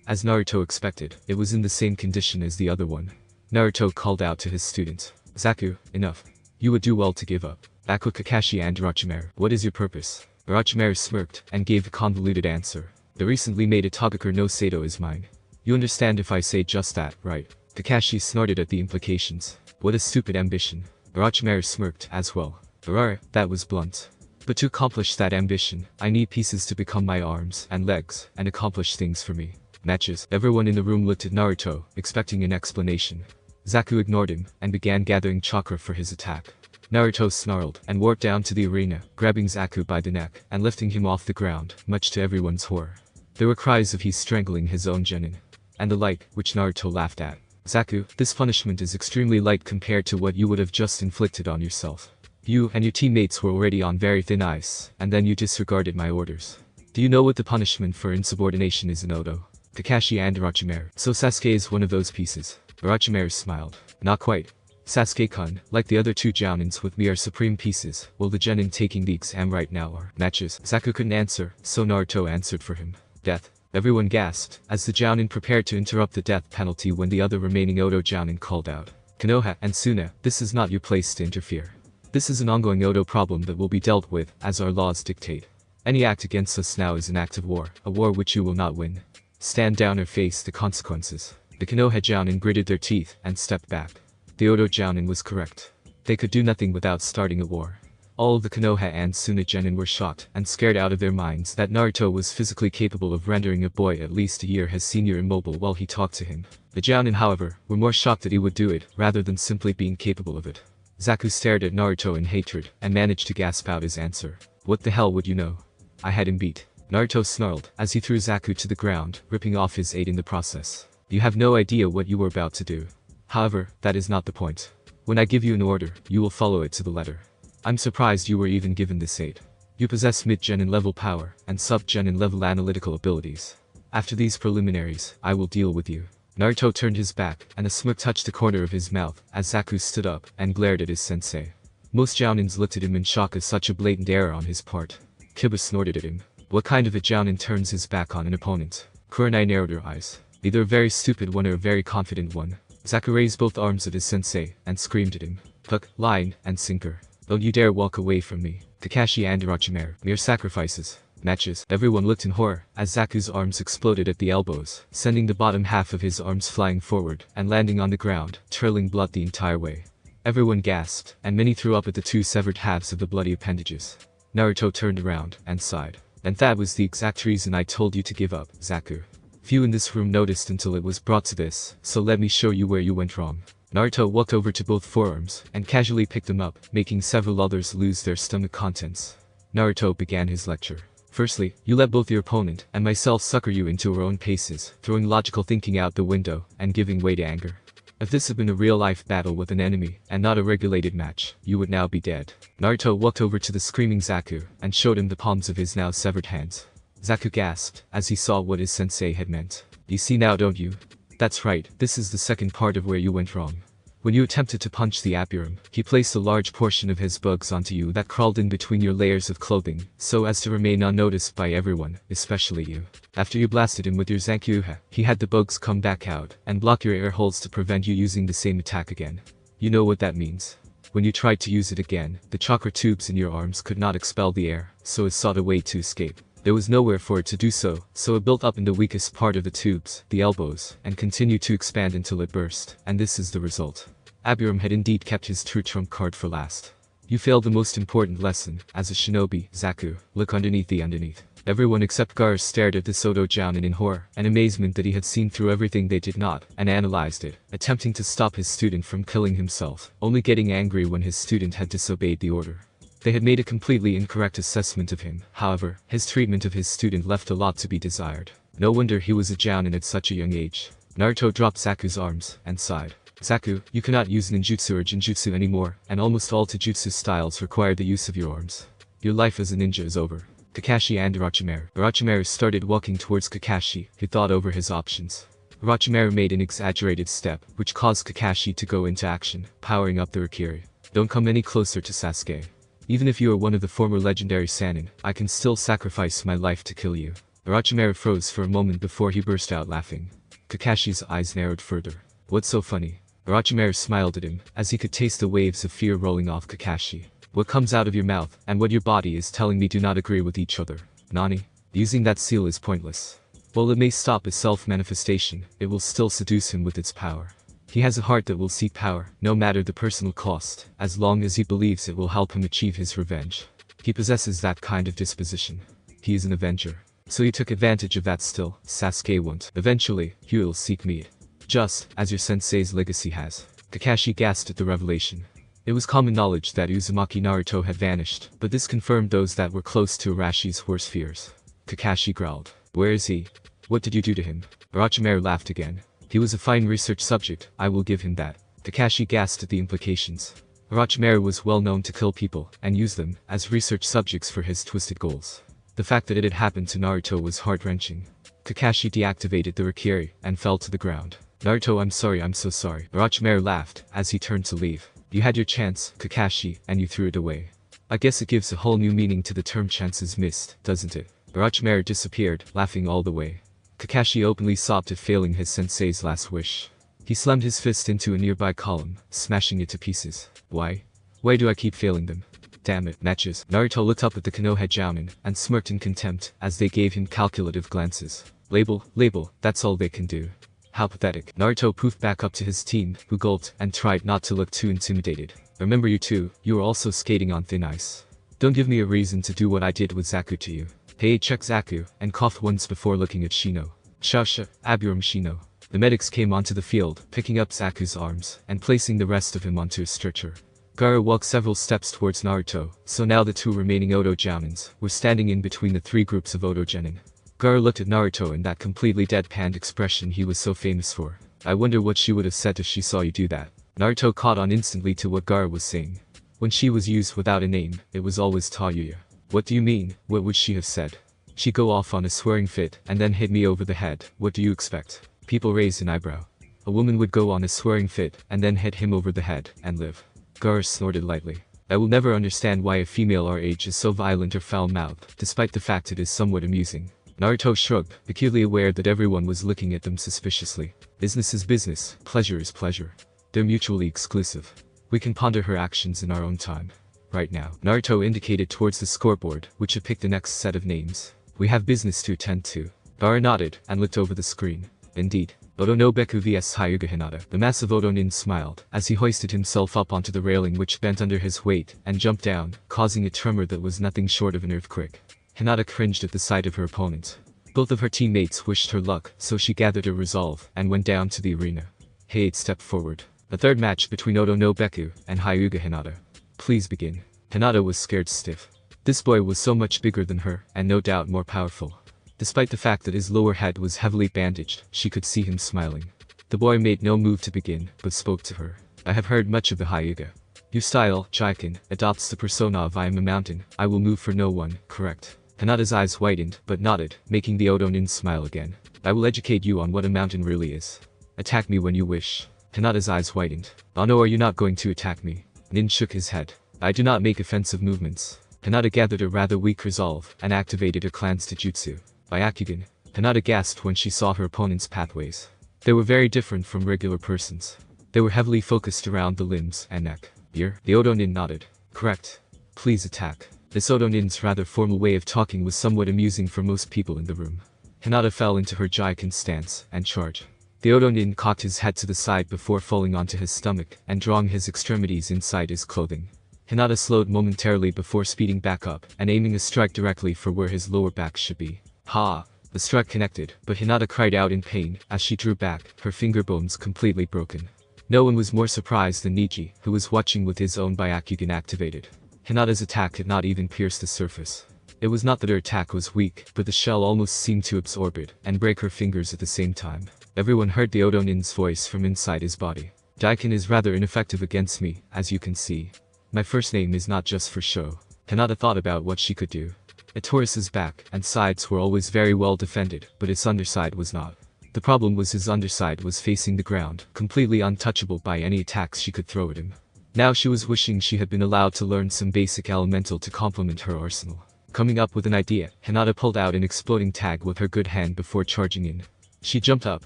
As Naruto expected, it was in the same condition as the other one. Naruto called out to his student. Zaku, enough. You would do well to give up. Back with Kakashi and Orochimaru. What is your purpose? Orochimaru smirked, and gave a convoluted answer. The recently made Itagakure no Sato is mine. You understand if I say just that, right? Kakashi snorted at the implications. What a stupid ambition. Orochimaru smirked, as well. That was blunt. But to accomplish that ambition, I need pieces to become my arms and legs, and accomplish things for me. Matches. Everyone in the room looked at Naruto, expecting an explanation. Zaku ignored him, and began gathering chakra for his attack. Naruto snarled, and warped down to the arena, grabbing Zaku by the neck, and lifting him off the ground, much to everyone's horror. There were cries of he strangling his own genin. And the like, which Naruto laughed at. Zaku, this punishment is extremely light compared to what you would have just inflicted on yourself. You and your teammates were already on very thin ice, and then you disregarded my orders. Do you know what the punishment for insubordination is in Odo? Kakashi and Orochimaru. So Sasuke is one of those pieces. Orochimaru smiled. Not quite. Sasuke-kun, like the other two jounins with me are supreme pieces, while the genin taking the exam right now are matches. Zaku couldn't answer, so Naruto answered for him. Death. Everyone gasped, as the jounin prepared to interrupt the death penalty when the other remaining Odo jounin called out. Konoha and Suna, this is not your place to interfere. This is an ongoing Odo problem that will be dealt with, as our laws dictate. Any act against us now is an act of war, a war which you will not win. Stand down or face the consequences. The Konoha jounin gritted their teeth, and stepped back. The Odo jounin was correct. They could do nothing without starting a war. All of the Konoha and Suna genin were shocked and scared out of their minds that Naruto was physically capable of rendering a boy at least a year his senior immobile while he talked to him. The jounin, however, were more shocked that he would do it, rather than simply being capable of it. Zaku stared at Naruto in hatred, and managed to gasp out his answer. What the hell would you know? I had him beat. Naruto snarled, as he threw Zaku to the ground, ripping off his aid in the process. You have no idea what you were about to do. However, that is not the point. When I give you an order, you will follow it to the letter. I'm surprised you were even given this aid. You possess mid-genin level power, and sub-genin level analytical abilities. After these preliminaries, I will deal with you. Naruto turned his back, and a smirk touched the corner of his mouth, as Zaku stood up, and glared at his sensei. Most jounins looked at him in shock at such a blatant error on his part. Kiba snorted at him. What kind of a jounin turns his back on an opponent? Kurenai narrowed her eyes. Either a very stupid one or a very confident one. Zaku raised both arms at his sensei, and screamed at him. Hook, line, and sinker. Don't you dare walk away from me. Kakashi and Orochimaru, mere sacrifices. Matches. Everyone looked in horror, as Zaku's arms exploded at the elbows, sending the bottom half of his arms flying forward, and landing on the ground, trailing blood the entire way. Everyone gasped, and many threw up at the two severed halves of the bloody appendages. Naruto turned around, and sighed. And that was the exact reason I told you to give up, Zaku. Few in this room noticed until it was brought to this, so let me show you where you went wrong. Naruto walked over to both forearms, and casually picked them up, making several others lose their stomach contents. Naruto began his lecture. Firstly, you let both your opponent and myself sucker you into our own paces, throwing logical thinking out the window, and giving way to anger. If this had been a real-life battle with an enemy, and not a regulated match, you would now be dead. Naruto walked over to the screaming Zaku, and showed him the palms of his now severed hands. Zaku gasped, as he saw what his sensei had meant. You see now, don't you? That's right, this is the second part of where you went wrong. When you attempted to punch the Abiram, he placed a large portion of his bugs onto you that crawled in between your layers of clothing, so as to remain unnoticed by everyone, especially you. After you blasted him with your Zankyuha, he had the bugs come back out, and block your air holes to prevent you using the same attack again. You know what that means. When you tried to use it again, the chakra tubes in your arms could not expel the air, so it sought a way to escape. There was nowhere for it to do so, so it built up in the weakest part of the tubes, the elbows, and continued to expand until it burst, and this is the result. Abiram had indeed kept his true trump card for last. You failed the most important lesson, as a shinobi, Zaku. Look underneath the underneath. Everyone except Gaara stared at this Oto jounin in horror and amazement that he had seen through everything they did not, and analyzed it, attempting to stop his student from killing himself, only getting angry when his student had disobeyed the order. They had made a completely incorrect assessment of him, however, his treatment of his student left a lot to be desired. No wonder he was a jounin at such a young age. Naruto dropped Zaku's arms, and sighed. Zaku, you cannot use ninjutsu or jinjutsu anymore, and almost all taijutsu styles require the use of your arms. Your life as a ninja is over. Kakashi and Orochimaru started walking towards Kakashi, who thought over his options. Orochimaru made an exaggerated step, which caused Kakashi to go into action, powering up the Rikiri. Don't come any closer to Sasuke. Even if you are one of the former legendary Sannin, I can still sacrifice my life to kill you. Orochimaru froze for a moment before he burst out laughing. Kakashi's eyes narrowed further. What's so funny? Orochimaru smiled at him, as he could taste the waves of fear rolling off Kakashi. What comes out of your mouth, and what your body is telling me do not agree with each other. Nani? Using that seal is pointless. While it may stop his self-manifestation, it will still seduce him with its power. He has a heart that will seek power, no matter the personal cost, as long as he believes it will help him achieve his revenge. He possesses that kind of disposition. He is an avenger. So he took advantage of that still, Sasuke won't. Eventually, he will seek me. Just as your sensei's legacy has. Kakashi gasped at the revelation. It was common knowledge that Uzumaki Naruto had vanished, but this confirmed those that were close to Arashi's worst fears. Kakashi growled. Where is he? What did you do to him? Orochimaru laughed again. He was a fine research subject, I will give him that. Kakashi gasped at the implications. Orochimaru was well known to kill people, and use them, as research subjects for his twisted goals. The fact that it had happened to Naruto was heart-wrenching. Kakashi deactivated the Rikiri, and fell to the ground. Naruto, I'm so sorry. Orochimaru laughed, as he turned to leave. You had your chance, Kakashi, and you threw it away. I guess it gives a whole new meaning to the term chances missed, doesn't it? Orochimaru disappeared, laughing all the way. Kakashi openly sobbed at failing his sensei's last wish. He slammed his fist into a nearby column, smashing it to pieces. Why? Why do I keep failing them? Damn it, matches. Naruto looked up at the Konoha jounin, and smirked in contempt, as they gave him calculative glances. Label, that's all they can do. How pathetic. Naruto poofed back up to his team, who gulped, and tried not to look too intimidated. Remember you two, you were also skating on thin ice. Don't give me a reason to do what I did with Zaku to you. Hey, check Zaku, and coughed once before looking at Shino. Shasha, Abiram Shino. The medics came onto the field, picking up Zaku's arms, and placing the rest of him onto a stretcher. Gaara walked several steps towards Naruto, so now the two remaining Oto jounins were standing in between the three groups of Oto genin. Gaara looked at Naruto in that completely deadpanned expression he was so famous for. I wonder what she would have said if she saw you do that. Naruto caught on instantly to what Gaara was saying. When she was used without a name, it was always Tayuya. What do you mean? What would she have said? She'd go off on a swearing fit and then hit me over the head. What do you expect? People raised an eyebrow. A woman would go on a swearing fit and then hit him over the head and live. Gaara snorted lightly. I will never understand why a female our age is so violent or foul-mouthed, despite the fact it is somewhat amusing. Naruto shrugged, acutely aware that everyone was looking at them suspiciously. Business is business, pleasure is pleasure. They're mutually exclusive. We can ponder her actions in our own time. Right now. Naruto indicated towards the scoreboard, which had picked the next set of names. We have business to attend to. Gaara nodded and looked over the screen. Indeed. Odo no Beku vs Hyuga Hinata. The massive Odo Nin smiled, as he hoisted himself up onto the railing which bent under his weight, and jumped down, causing a tremor that was nothing short of an earthquake. Hinata cringed at the sight of her opponent. Both of her teammates wished her luck, so she gathered her resolve, and went down to the arena. Heiid stepped forward. A third match between Odo no Beku and Hyuga Hinata. Please begin. Hinata was scared stiff. This boy was so much bigger than her, and no doubt more powerful. Despite the fact that his lower head was heavily bandaged, she could see him smiling. The boy made no move to begin, but spoke to her. I have heard much of the Hyuga. Your style, Jiken, adopts the persona of I am a mountain, I will move for no one, correct? Hinata's eyes whitened, but nodded, making the Odo Nin smile again. I will educate you on what a mountain really is. Attack me when you wish. Hinata's eyes whitened. Oh no, are you not going to attack me? Nin shook his head. I do not make offensive movements. Hinata gathered a rather weak resolve, and activated her clan's taijutsu. Byakugan. Hinata gasped when she saw her opponent's pathways. They were very different from regular persons. They were heavily focused around the limbs and neck. Ear? The Odo Nin nodded. Correct. Please attack. This Odo Nin's rather formal way of talking was somewhat amusing for most people in the room. Hinata fell into her Jiken stance, and charged. The Odo Nin cocked his head to the side before falling onto his stomach, and drawing his extremities inside his clothing. Hinata slowed momentarily before speeding back up, and aiming a strike directly for where his lower back should be. Ha! The strike connected, but Hinata cried out in pain, as she drew back, her finger bones completely broken. No one was more surprised than Niji, who was watching with his own Byakugan activated. Hinata's attack had not even pierced the surface. It was not that her attack was weak, but the shell almost seemed to absorb it, and break her fingers at the same time. Everyone heard the Odo Nin's voice from inside his body. Jiken is rather ineffective against me, as you can see. My first name is not just for show. Hinata thought about what she could do. A Taurus's back and sides were always very well defended, but its underside was not. The problem was his underside was facing the ground, completely untouchable by any attacks she could throw at him. Now she was wishing she had been allowed to learn some basic elemental to complement her arsenal. Coming up with an idea, Hinata pulled out an exploding tag with her good hand before charging in. She jumped up,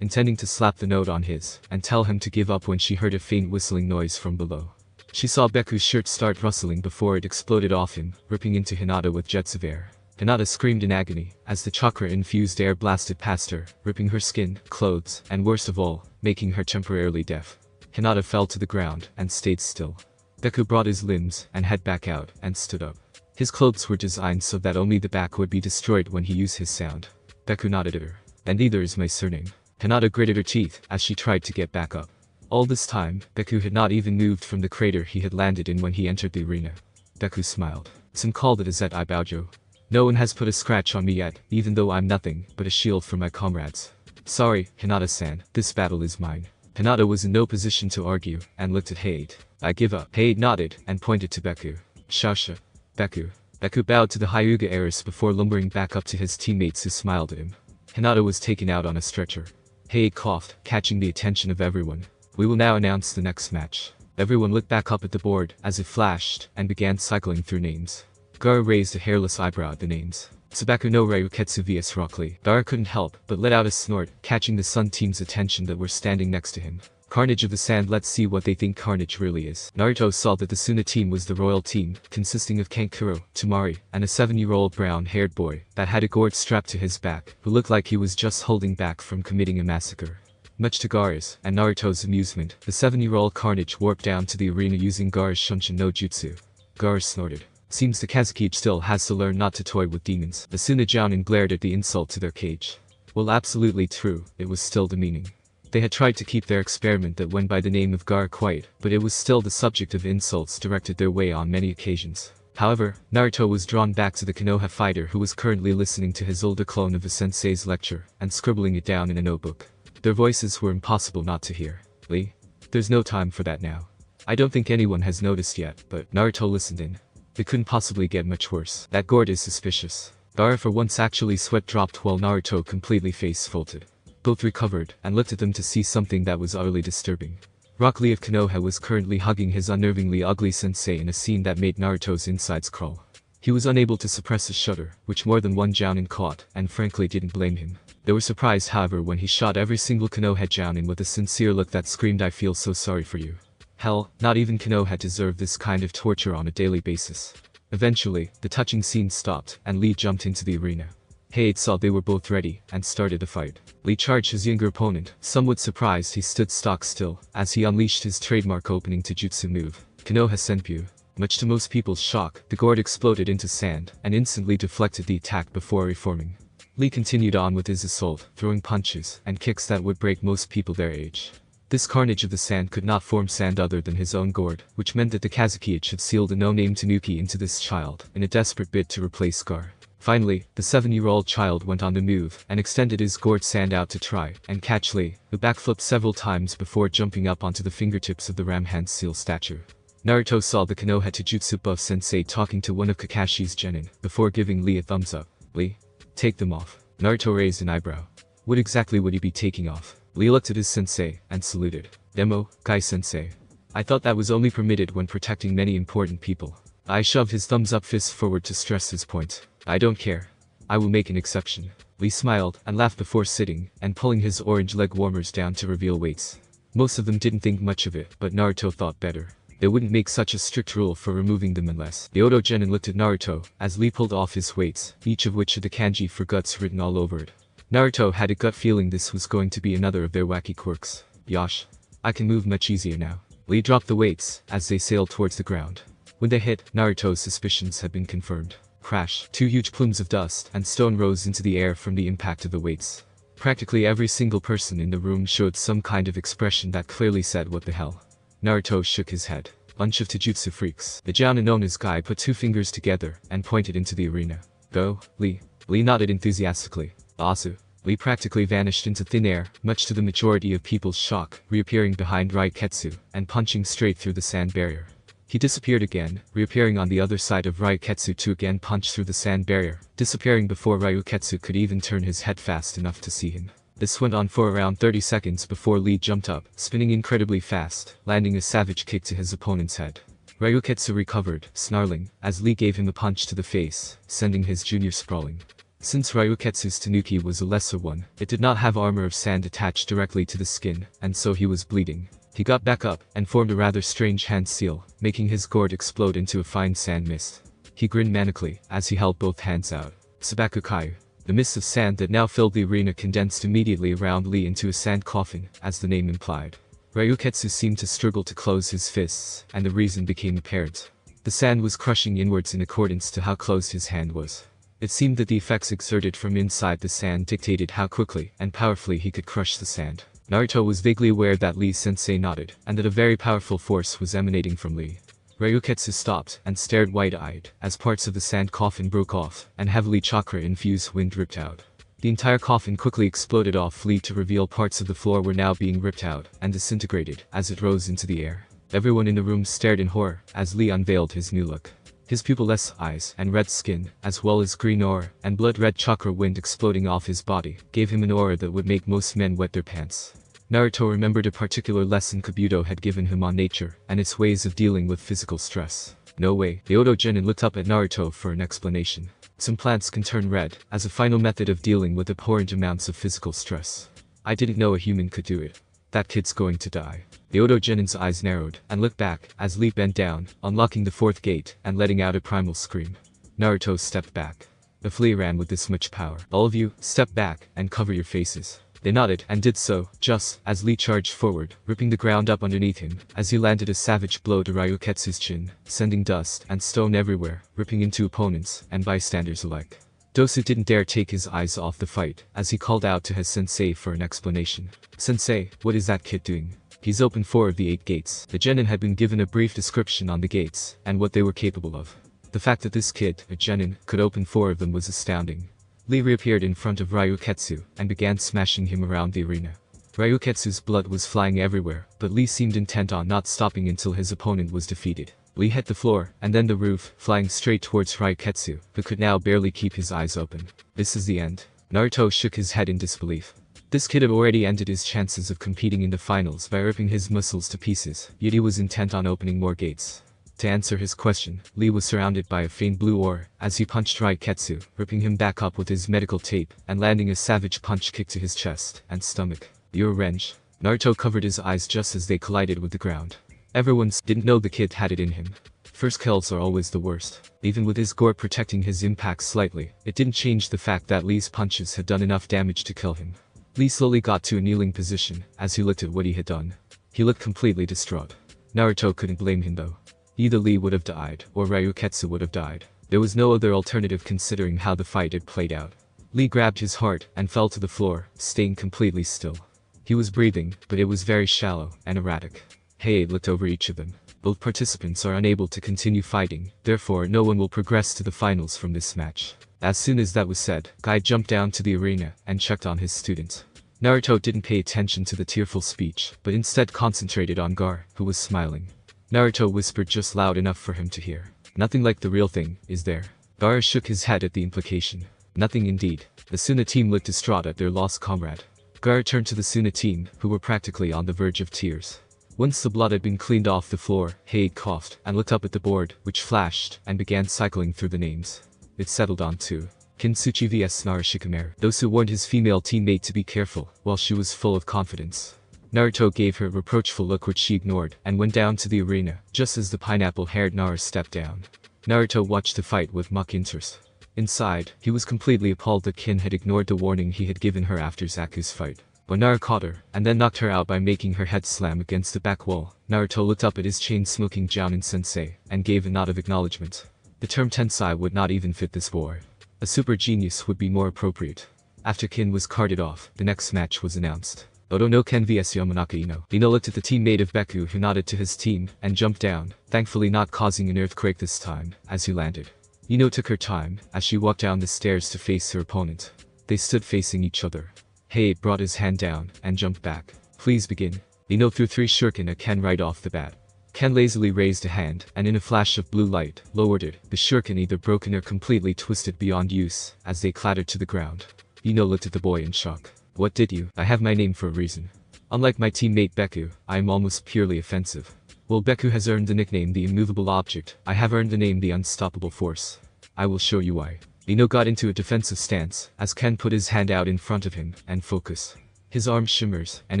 intending to slap the note on his, and tell him to give up when she heard a faint whistling noise from below. She saw Beku's shirt start rustling before it exploded off him, ripping into Hinata with jets of air. Hinata screamed in agony, as the chakra-infused air blasted past her, ripping her skin, clothes, and worst of all, making her temporarily deaf. Hinata fell to the ground, and stayed still. Beku brought his limbs, and head back out, and stood up. His clothes were designed so that only the back would be destroyed when he used his sound. Beku nodded at her. And neither is my surname. Hinata gritted her teeth, as she tried to get back up. All this time, Beku had not even moved from the crater he had landed in when he entered the arena. Beku smiled. Some called it a Zet Ibaujo. No one has put a scratch on me yet, even though I'm nothing but a shield for my comrades. Sorry, Hinata-san, this battle is mine. Hinata was in no position to argue, and looked at Heiid. I give up. Heiid nodded, and pointed to Beku. Shasha. Beku. Beku bowed to the Hyuga heiress before lumbering back up to his teammates who smiled at him. Hinata was taken out on a stretcher. Heiid coughed, catching the attention of everyone. We will now announce the next match. Everyone looked back up at the board, as it flashed, and began cycling through names. Gaara raised a hairless eyebrow at the names. Tsubaku no Ryuketsu vs Rock Lee. Gaara couldn't help, but let out a snort, catching the Sun team's attention that were standing next to him. Carnage of the Sand. Let's see what they think Carnage really is. Naruto saw that the Suna team was the royal team, consisting of Kankuro, Temari, and a 7-year-old brown-haired boy, that had a gourd strapped to his back, who looked like he was just holding back from committing a massacre. Much to Gaara's, and Naruto's amusement, the 7-year-old Carnage warped down to the arena using Gaara's Shunshin no Jutsu. Gaara snorted. Seems the Kazekage still has to learn not to toy with demons. The Suna Jounin glared at the insult to their cage. Well, absolutely true, it was still demeaning. They had tried to keep their experiment that went by the name of Gaara quiet, but it was still the subject of insults directed their way on many occasions. However, Naruto was drawn back to the Konoha fighter who was currently listening to his older clone of a sensei's lecture, and scribbling it down in a notebook. Their voices were impossible not to hear. Lee? There's no time for that now. I don't think anyone has noticed yet, but Naruto listened in. It couldn't possibly get much worse. That gourd is suspicious. Gaara for once actually sweat dropped while Naruto completely face-faulted. Both recovered and looked at them to see something that was utterly disturbing. Rock Lee of Konoha was currently hugging his unnervingly ugly sensei in a scene that made Naruto's insides crawl. He was unable to suppress a shudder, which more than one jounin caught, and frankly didn't blame him. They were surprised however when he shot every single Konoha jounin with a sincere look that screamed "I feel so sorry for you." Hell, not even Konoha deserved this kind of torture on a daily basis. Eventually, the touching scene stopped, and Lee jumped into the arena. Height saw they were both ready, and started the fight. Lee charged his younger opponent. Somewhat surprised he stood stock still, as he unleashed his trademark opening Taijutsu move, Konoha Senpyu. Much to most people's shock, the gourd exploded into sand, and instantly deflected the attack before reforming. Lee continued on with his assault, throwing punches, and kicks that would break most people their age. This carnage of the sand could not form sand other than his own gourd, which meant that the Kazukiage had sealed a no-name Tanuki into this child, in a desperate bid to replace Gaara. Finally, the 7-year-old child went on the move, and extended his gourd sand out to try and catch Lee, who backflipped several times before jumping up onto the fingertips of the Ramhan seal statue. Naruto saw the Konoha Taijutsu buff sensei talking to one of Kakashi's genin, before giving Lee a thumbs up. "Lee, take them off." Naruto raised an eyebrow. What exactly would he be taking off? Lee looked at his sensei, and saluted. "Demo, Kai-sensei. I thought that was only permitted when protecting many important people." I shoved his thumbs-up fist forward to stress his point. "I don't care. I will make an exception." Lee smiled, and laughed before sitting, and pulling his orange leg warmers down to reveal weights. Most of them didn't think much of it, but Naruto thought better. They wouldn't make such a strict rule for removing them unless. The Odo genin looked at Naruto, as Lee pulled off his weights, each of which had the kanji for guts written all over it. Naruto had a gut feeling this was going to be another of their wacky quirks. "Yosh. I can move much easier now." Lee dropped the weights, as they sailed towards the ground. When they hit, Naruto's suspicions had been confirmed. Crash. 2 huge plumes of dust and stone rose into the air from the impact of the weights. Practically every single person in the room showed some kind of expression that clearly said "what the hell." Naruto shook his head. Bunch of Taijutsu freaks. The jounin known as Guy put 2 fingers together and pointed into the arena. "Go, Lee." Lee nodded enthusiastically. "Asu." Lee practically vanished into thin air, much to the majority of people's shock, reappearing behind Ryuketsu, and punching straight through the sand barrier. He disappeared again, reappearing on the other side of Ryuketsu to again punch through the sand barrier, disappearing before Ryuketsu could even turn his head fast enough to see him. This went on for around 30 seconds before Lee jumped up, spinning incredibly fast, landing a savage kick to his opponent's head. Ryuketsu recovered, snarling, as Lee gave him a punch to the face, sending his junior sprawling. Since Ryuketsu's Tanuki was a lesser one, it did not have armor of sand attached directly to the skin, and so he was bleeding. He got back up, and formed a rather strange hand seal, making his gourd explode into a fine sand mist. He grinned manically, as he held both hands out. "Sabaku Kaiu." The mist of sand that now filled the arena condensed immediately around Lee into a sand coffin, as the name implied. Ryuketsu seemed to struggle to close his fists, and the reason became apparent. The sand was crushing inwards in accordance to how closed his hand was. It seemed that the effects exerted from inside the sand dictated how quickly and powerfully he could crush the sand. Naruto was vaguely aware that Lee's sensei nodded, and that a very powerful force was emanating from Lee. Ryuketsu stopped and stared wide-eyed, as parts of the sand coffin broke off, and heavily chakra-infused wind ripped out. The entire coffin quickly exploded off Lee to reveal parts of the floor were now being ripped out and disintegrated as it rose into the air. Everyone in the room stared in horror as Lee unveiled his new look. His pupilless eyes and red skin, as well as green aura and blood-red chakra wind exploding off his body, gave him an aura that would make most men wet their pants. Naruto remembered a particular lesson Kabuto had given him on nature and its ways of dealing with physical stress. "No way." The Odo genin looked up at Naruto for an explanation. "Some plants can turn red, as a final method of dealing with abhorrent amounts of physical stress. I didn't know a human could do it. That kid's going to die." The Odo genin's eyes narrowed and looked back as Lee bent down, unlocking the 4th gate and letting out a primal scream. Naruto stepped back. "If Lee ran with this much power, all of you, step back and cover your faces." They nodded and did so, just as Lee charged forward, ripping the ground up underneath him, as he landed a savage blow to Ryuketsu's chin, sending dust and stone everywhere, ripping into opponents and bystanders alike. Dosu didn't dare take his eyes off the fight, as he called out to his sensei for an explanation. "Sensei, what is that kid doing? He's opened 4 of the 8 gates." The genin had been given a brief description on the gates, and what they were capable of. The fact that this kid, a genin, could open 4 of them was astounding. Lee reappeared in front of Ryuketsu, and began smashing him around the arena. Ryuketsu's blood was flying everywhere, but Lee seemed intent on not stopping until his opponent was defeated. Lee hit the floor, and then the roof, flying straight towards Raiketsu, who could now barely keep his eyes open. This is the end. Naruto shook his head in disbelief. This kid had already ended his chances of competing in the finals by ripping his muscles to pieces, yet he was intent on opening more gates. To answer his question, Lee was surrounded by a faint blue aura as he punched Raiketsu, ripping him back up with his medical tape and landing a savage punch kick to his chest and stomach. Your wrench. Naruto covered his eyes just as they collided with the ground. Everyone didn't know the kid had it in him. First kills are always the worst. Even with his gore protecting his impact slightly, it didn't change the fact that Lee's punches had done enough damage to kill him. Lee slowly got to a kneeling position as he looked at what he had done. He looked completely distraught. Naruto couldn't blame him though. Either Lee would have died, or Ryuketsu would have died. There was no other alternative considering how the fight had played out. Lee grabbed his heart and fell to the floor, staying completely still. He was breathing, but it was very shallow and erratic. Heiei looked over each of them. Both participants are unable to continue fighting, therefore no one will progress to the finals from this match. As soon as that was said, Guy jumped down to the arena and checked on his student. Naruto didn't pay attention to the tearful speech, but instead concentrated on Gaara, who was smiling. Naruto whispered just loud enough for him to hear. Nothing like the real thing, is there? Gaara shook his head at the implication. Nothing indeed. The Suna team looked distraught at their lost comrade. Gaara turned to the Suna team, who were practically on the verge of tears. Once the blood had been cleaned off the floor, Heiei coughed and looked up at the board, which flashed, and began cycling through the names. It settled on 2. Kintsuchi vs Narushikamaru. Dosu warned his female teammate to be careful, while she was full of confidence. Naruto gave her a reproachful look which she ignored, and went down to the arena, just as the pineapple-haired Naru stepped down. Naruto watched the fight with mock interest. Inside, he was completely appalled that Kin had ignored the warning he had given her after Zaku's fight. When Naru caught her, and then knocked her out by making her head slam against the back wall, Naruto looked up at his chain-smoking Jounin-sensei, and gave a nod of acknowledgement. The term tensai would not even fit this boy. A super genius would be more appropriate. After Kin was carted off, the next match was announced. Odo no Ken vs Yamanaka Ino. Ino looked at the teammate of Beku who nodded to his team, and jumped down, thankfully not causing an earthquake this time, as he landed. Ino took her time, as she walked down the stairs to face her opponent. They stood facing each other. Heiei brought his hand down, and jumped back. Please begin. Ino threw 3 shuriken at Ken right off the bat. Ken lazily raised a hand, and in a flash of blue light, lowered it. The shuriken either broken or completely twisted beyond use, as they clattered to the ground. Ino looked at the boy in shock. What did you? I have my name for a reason. Unlike my teammate Beku, I am almost purely offensive. While Beku has earned the nickname the Immovable Object, I have earned the name the Unstoppable Force. I will show you why. Ino got into a defensive stance, as Ken put his hand out in front of him, and focus. His arm shimmers, and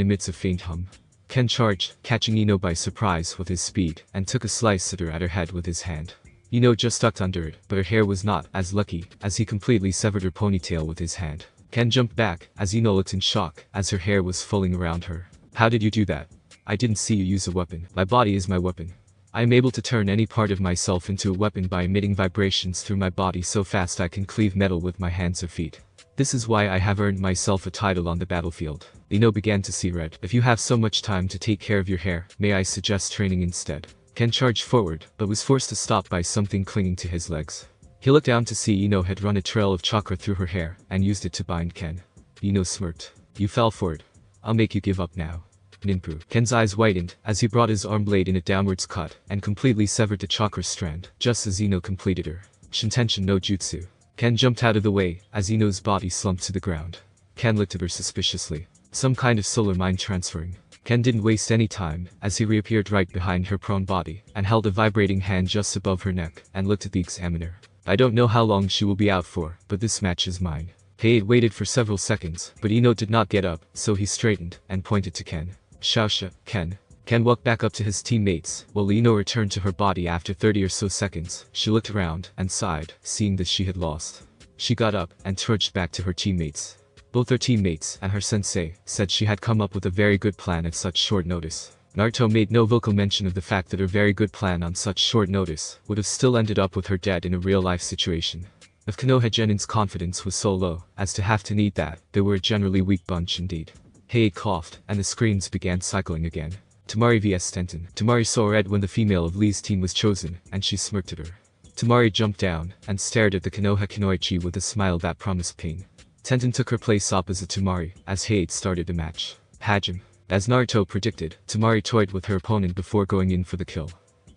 emits a faint hum. Ken charged, catching Ino by surprise with his speed, and took a slice at her head with his hand. Ino just ducked under it, but her hair was not as lucky, as he completely severed her ponytail with his hand. Ken jumped back, as Ino looked in shock, as her hair was falling around her. How did you do that? I didn't see you use a weapon. My body is my weapon. I am able to turn any part of myself into a weapon by emitting vibrations through my body so fast I can cleave metal with my hands or feet. This is why I have earned myself a title on the battlefield. Ino began to see red. If you have so much time to take care of your hair, may I suggest training instead? Ken charged forward, but was forced to stop by something clinging to his legs. He looked down to see Ino had run a trail of chakra through her hair, and used it to bind Ken. Ino smirked. You fell for it. I'll make you give up now. Ninpu. Ken's eyes whitened, as he brought his arm blade in a downwards cut, and completely severed the chakra strand, just as Ino completed her Shintention no Jutsu. Ken jumped out of the way, as Ino's body slumped to the ground. Ken looked at her suspiciously. Some kind of solar mind transferring. Ken didn't waste any time, as he reappeared right behind her prone body, and held a vibrating hand just above her neck, and looked at the examiner. I don't know how long she will be out for, but this match is mine. Heiei waited for several seconds, but Ino did not get up, so he straightened, and pointed to Ken. Shaosha, Ken. Ken walked back up to his teammates, while Ino returned to her body after 30 or so seconds. She looked around, and sighed, seeing that she had lost. She got up, and trudged back to her teammates. Both her teammates, and her sensei, said she had come up with a very good plan at such short notice. Naruto made no vocal mention of the fact that her very good plan on such short notice would have still ended up with her dead in a real-life situation. If Konoha Genin's confidence was so low as to have to need that, they were a generally weak bunch indeed. Heiei coughed, and the screens began cycling again. Temari vs Tenten. Temari saw red when the female of Lee's team was chosen, and she smirked at her. Temari jumped down, and stared at the Konoha Kunoichi with a smile that promised pain. Tenten took her place opposite Temari, as Heiei started the match. Hajime. As Naruto predicted, Temari toyed with her opponent before going in for the kill.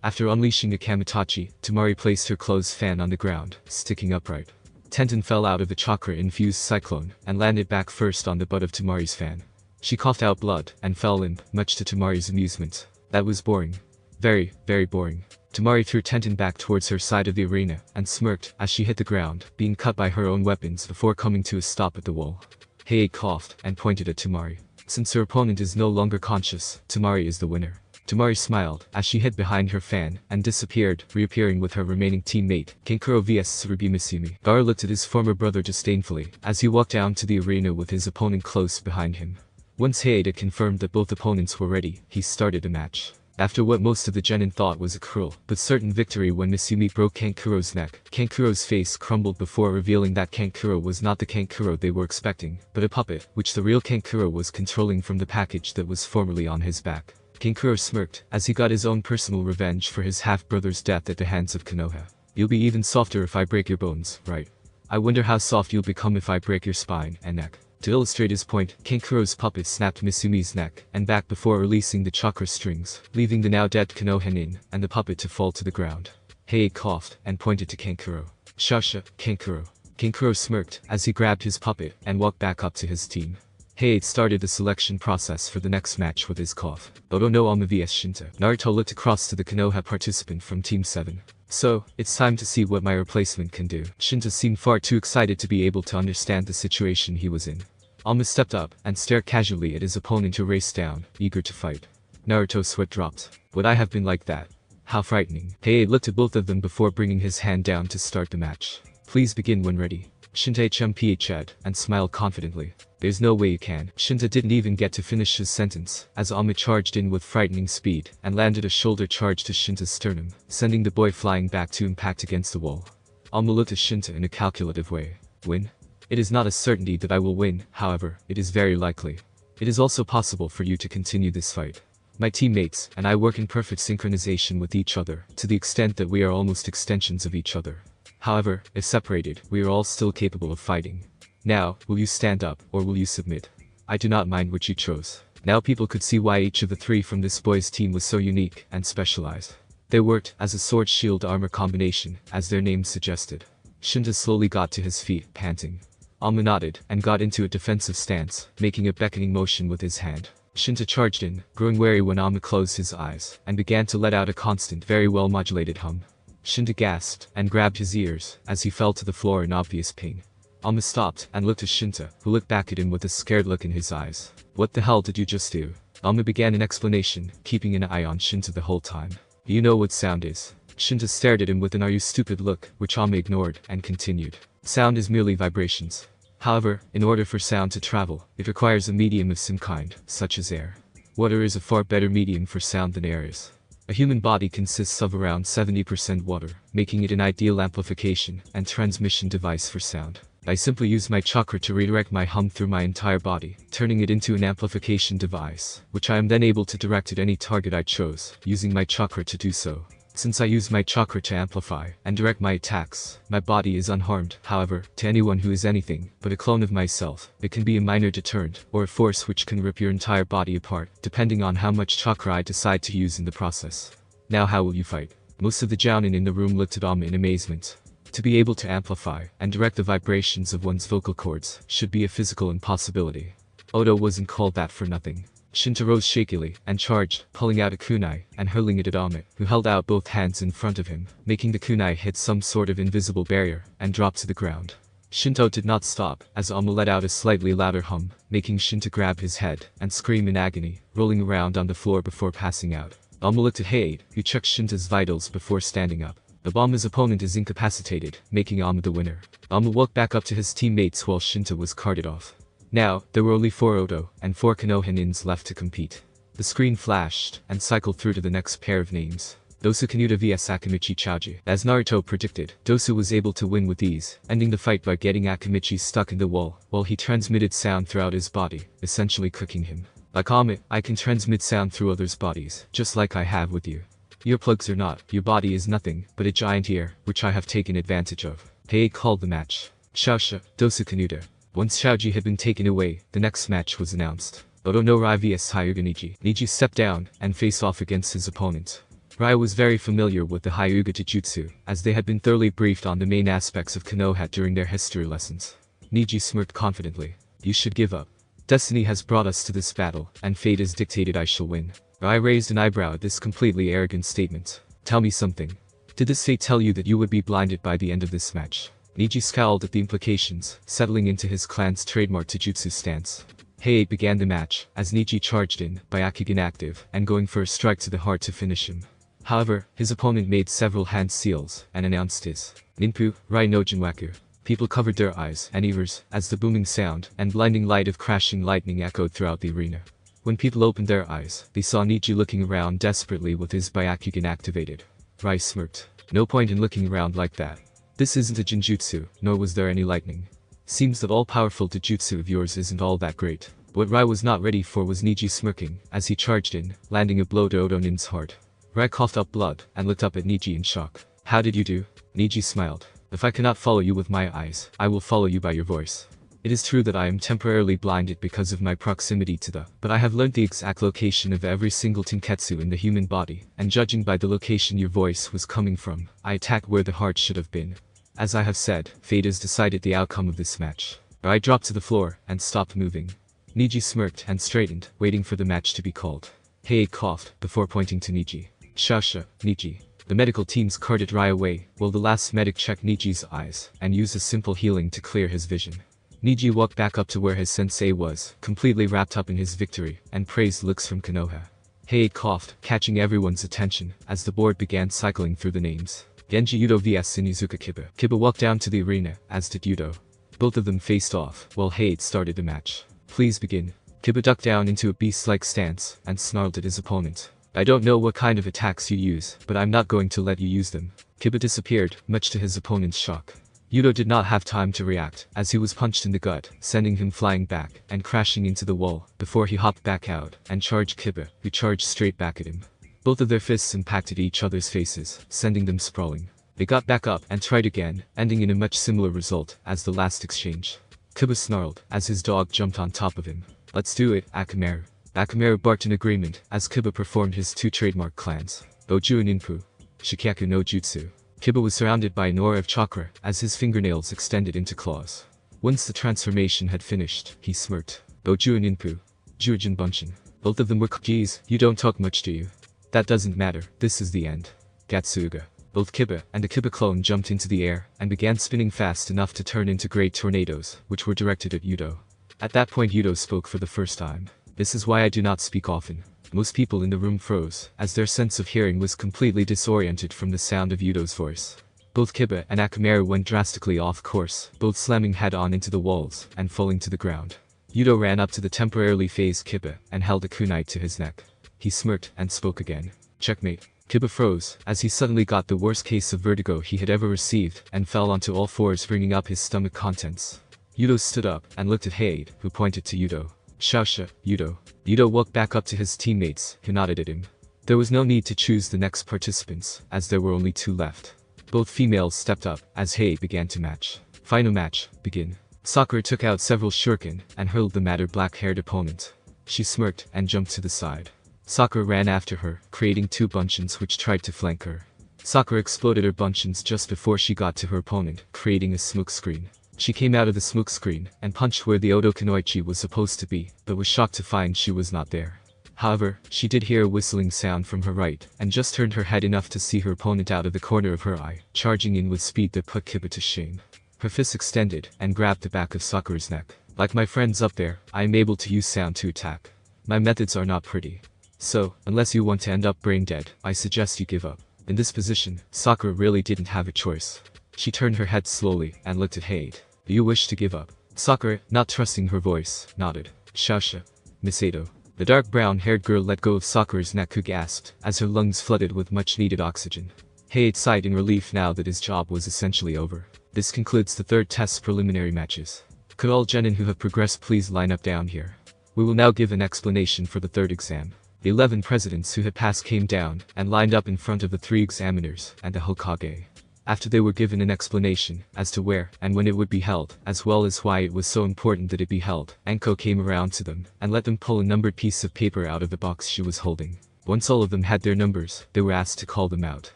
After unleashing a Kamitachi, Temari placed her clothes fan on the ground, sticking upright. Tenten fell out of the chakra-infused cyclone, and landed back first on the butt of Temari's fan. She coughed out blood, and fell limp, much to Temari's amusement. That was boring. Very, very boring. Temari threw Tenten back towards her side of the arena, and smirked as she hit the ground, being cut by her own weapons before coming to a stop at the wall. Heiei coughed, and pointed at Temari. Since her opponent is no longer conscious, Temari is the winner. Temari smiled as she hid behind her fan and disappeared, reappearing with her remaining teammate, Kankuro vs Tsurugi Misumi. Gaara looked at his former brother disdainfully as he walked down to the arena with his opponent close behind him. Once Heiei confirmed that both opponents were ready, he started the match. After what most of the genin thought was a cruel but certain victory when Misumi broke Kankuro's neck, Kankuro's face crumbled before revealing that Kankuro was not the Kankuro they were expecting, but a puppet, which the real Kankuro was controlling from the package that was formerly on his back. Kankuro smirked as he got his own personal revenge for his half-brother's death at the hands of Konoha. You'll be even softer if I break your bones, right? I wonder how soft you'll become if I break your spine and neck. To illustrate his point, Kankuro's puppet snapped Misumi's neck and back before releasing the chakra strings, leaving the now dead Konoha in and the puppet to fall to the ground. Heiei coughed and pointed to Kankuro. Shasha, Kankuro. Kankuro smirked as he grabbed his puppet and walked back up to his team. Heiei started the selection process for the next match with his cough. Odo no Ama vs Shinta. Naruto looked across to the Konoha participant from Team 7. So, it's time to see what my replacement can do. Shinta seemed far too excited to be able to understand the situation he was in. Alma stepped up and stared casually at his opponent who raced down, eager to fight. Naruto's sweat dropped. Would I have been like that? How frightening. Heiei looked at both of them before bringing his hand down to start the match. Please begin when ready. Shinta HMPH'd and smiled confidently. There's no way you can. Shinta didn't even get to finish his sentence, as Alma charged in with frightening speed, and landed a shoulder charge to Shinta's sternum, sending the boy flying back to impact against the wall. Alma looked at Shinta in a calculative way. Win? It is not a certainty that I will win, however, it is very likely. It is also possible for you to continue this fight. My teammates and I work in perfect synchronization with each other, to the extent that we are almost extensions of each other. However, if separated, we are all still capable of fighting. Now, will you stand up, or will you submit? I do not mind which you chose. Now people could see why each of the three from this boy's team was so unique and specialized. They worked as a sword-shield armor combination, as their names suggested. Shinta slowly got to his feet, panting. Alma nodded, and got into a defensive stance, making a beckoning motion with his hand. Shinta charged in, growing wary when Alma closed his eyes, and began to let out a constant, very well-modulated hum. Shinta gasped, and grabbed his ears, as he fell to the floor in obvious pain. Alma stopped, and looked at Shinta, who looked back at him with a scared look in his eyes. What the hell did you just do? Alma began an explanation, keeping an eye on Shinta the whole time. Do you know what sound is? Shinta stared at him with an "are you stupid" look, which Alma ignored, and continued. Sound is merely vibrations. However, in order for sound to travel, it requires a medium of some kind, such as air. Water is a far better medium for sound than air is. A human body consists of around 70% water, making it an ideal amplification and transmission device for sound. I simply use my chakra to redirect my hum through my entire body, turning it into an amplification device, which I am then able to direct at any target I chose, using my chakra to do so. Since I use my chakra to amplify and direct my attacks, my body is unharmed. However, to anyone who is anything but a clone of myself, it can be a minor deterrent, or a force which can rip your entire body apart, depending on how much chakra I decide to use in the process. Now how will you fight? Most of the jounin in the room looked at Alma in amazement. To be able to amplify and direct the vibrations of one's vocal cords should be a physical impossibility. Odo wasn't called that for nothing. Shinta rose shakily and charged, pulling out a kunai and hurling it at Alma, who held out both hands in front of him, making the kunai hit some sort of invisible barrier and drop to the ground. Shinto did not stop, as Alma let out a slightly louder hum, making Shinta grab his head and scream in agony, rolling around on the floor before passing out. Alma looked at Heiei, who checked Shinta's vitals before standing up. Alma's opponent is incapacitated, making Alma the winner. Alma walked back up to his teammates while Shinta was carted off. Now, there were only 4 Odo and 4 Konoha left to compete. The screen flashed and cycled through to the next pair of names. Dosu Kanuta vs Akimichi Chauji. As Naruto predicted, Dosu was able to win with ease, ending the fight by getting Akimichi stuck in the wall, while he transmitted sound throughout his body, essentially cooking him. Like Alma, I can transmit sound through others' bodies, just like I have with you. Earplugs or not, your body is nothing but a giant ear, which I have taken advantage of. Heiei called the match. Shaosha, Dosu Kanuta. Once Shaoji had been taken away, the next match was announced. Odo no Rai vs Hyuga Niji. Niji stepped down and faced off against his opponent. Rai was very familiar with the Hyuga Jujutsu, as they had been thoroughly briefed on the main aspects of Konoha during their history lessons. Niji smirked confidently. You should give up. Destiny has brought us to this battle, and fate has dictated I shall win. Rai raised an eyebrow at this completely arrogant statement. Tell me something. Did this fate tell you that you would be blinded by the end of this match? Niji scowled at the implications, settling into his clan's trademark Taijutsu stance. Heiei began the match, as Niji charged in, Byakugan active, and going for a strike to the heart to finish him. However, his opponent made several hand seals, and announced his Ninpu, Rai no Jinwaku. People covered their eyes and ears, as the booming sound and blinding light of crashing lightning echoed throughout the arena. When people opened their eyes, they saw Niji looking around desperately with his Byakugan activated. Rai smirked. No point in looking around like that. This isn't a Jinjutsu, nor was there any lightning. Seems that all-powerful Taijutsu of yours isn't all that great. What Rai was not ready for was Niji smirking, as he charged in, landing a blow to Odonin's heart. Rai coughed up blood, and looked up at Niji in shock. How did you do? Niji smiled. If I cannot follow you with my eyes, I will follow you by your voice. It is true that I am temporarily blinded because of my proximity to the, but I have learned the exact location of every single tenketsu in the human body, and judging by the location your voice was coming from, I attacked where the heart should have been. As I have said, fate has decided the outcome of this match. Rai dropped to the floor, and stopped moving. Niji smirked and straightened, waiting for the match to be called. Heiei coughed, before pointing to Niji. Shasha, Niji. The medical teams carted Rai away, while the last medic checked Niji's eyes, and used a simple healing to clear his vision. Niji walked back up to where his sensei was, completely wrapped up in his victory, and praised looks from Konoha. Heiei coughed, catching everyone's attention, as the board began cycling through the names. Genji Yudo vs Sinizuka Kiba. Kiba walked down to the arena, as did Yudo. Both of them faced off, while Heiei started the match. Please begin. Kiba ducked down into a beast-like stance, and snarled at his opponent. I don't know what kind of attacks you use, but I'm not going to let you use them. Kiba disappeared, much to his opponent's shock. Yudo did not have time to react, as he was punched in the gut, sending him flying back, and crashing into the wall, before he hopped back out, and charged Kiba, who charged straight back at him. Both of their fists impacted each other's faces, sending them sprawling. They got back up, and tried again, ending in a much similar result, as the last exchange. Kiba snarled, as his dog jumped on top of him. Let's do it, Akamaru. Akamaru barked in agreement, as Kiba performed his two trademark clans. Boju and Inpu. Shikyaku no Jutsu. Kiba was surrounded by an aura of chakra, as his fingernails extended into claws. Once the transformation had finished, he smirked. Boju and Inpu. Jurjin Bunshin. Both of them were geez, you don't talk much, do you? That doesn't matter, this is the end. Gatsuga. Both Kiba and the Kiba clone jumped into the air, and began spinning fast enough to turn into great tornadoes, which were directed at Yudo. At that point Yudo spoke for the first time. This is why I do not speak often. Most people in the room froze, as their sense of hearing was completely disoriented from the sound of Yudo's voice. Both Kiba and Akamaru went drastically off course, both slamming head-on into the walls, and falling to the ground. Yudo ran up to the temporarily phased Kiba, and held a kunai to his neck. He smirked, and spoke again. Checkmate. Kiba froze, as he suddenly got the worst case of vertigo he had ever received, and fell onto all fours, bringing up his stomach contents. Yudo stood up, and looked at Heiei, who pointed to Yudo. Shausha, Yudo. Yudo walked back up to his teammates, who nodded at him. There was no need to choose the next participants, as there were only two left. Both females stepped up, as Heiei began to match. Final match, begin. Sakura took out several shuriken, and hurled them at her black-haired opponent. She smirked, and jumped to the side. Sakura ran after her, creating two bunchins which tried to flank her. Sakura exploded her bunchins just before she got to her opponent, creating a smoke screen. She came out of the smoke screen, and punched where the Odo Kunoichi was supposed to be, but was shocked to find she was not there. However, she did hear a whistling sound from her right, and just turned her head enough to see her opponent out of the corner of her eye, charging in with speed that put Kiba to shame. Her fist extended, and grabbed the back of Sakura's neck. Like my friends up there, I am able to use sound to attack. My methods are not pretty. So, unless you want to end up brain dead, I suggest you give up. In this position, Sakura really didn't have a choice. She turned her head slowly, and looked at Heiei. Do you wish to give up? Sakura, not trusting her voice, nodded. Shausha. Miss Ado. The dark brown-haired girl let go of Sakura's neck, who gasped, as her lungs flooded with much-needed oxygen. Heiei sighed in relief now that his job was essentially over. This concludes the third test's preliminary matches. Could all genin who have progressed please line up down here? We will now give an explanation for the third exam. The 11 presidents who had passed came down, and lined up in front of the 3 examiners, and the Hokage. After they were given an explanation, as to where, and when it would be held, as well as why it was so important that it be held, Anko came around to them, and let them pull a numbered piece of paper out of the box she was holding. Once all of them had their numbers, they were asked to call them out.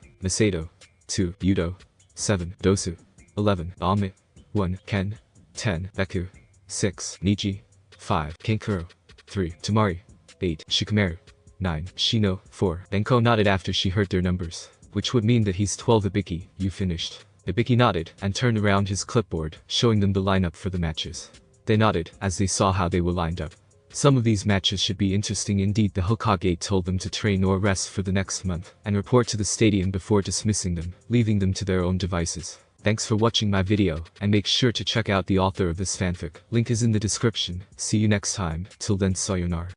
Masato. 2. Yudo. 7. Dosu. 11. Ame. 1. Ken. 10. Beku. 6. Niji. 5. Kenkuro. 3. Tamari. 8. Shikamaru. 9. Shino. 4. Anko nodded after she heard their numbers, which would mean that he's 12. Ibiki, you finished. Ibiki nodded and turned around his clipboard, showing them the lineup for the matches. They nodded as they saw how they were lined up. Some of these matches should be interesting indeed. The Hokage told them to train or rest for the next month and report to the stadium before dismissing them, leaving them to their own devices. Thanks for watching my video, and make sure to check out the author of this fanfic. Link is in the description. See you next time. Till then, sayonara.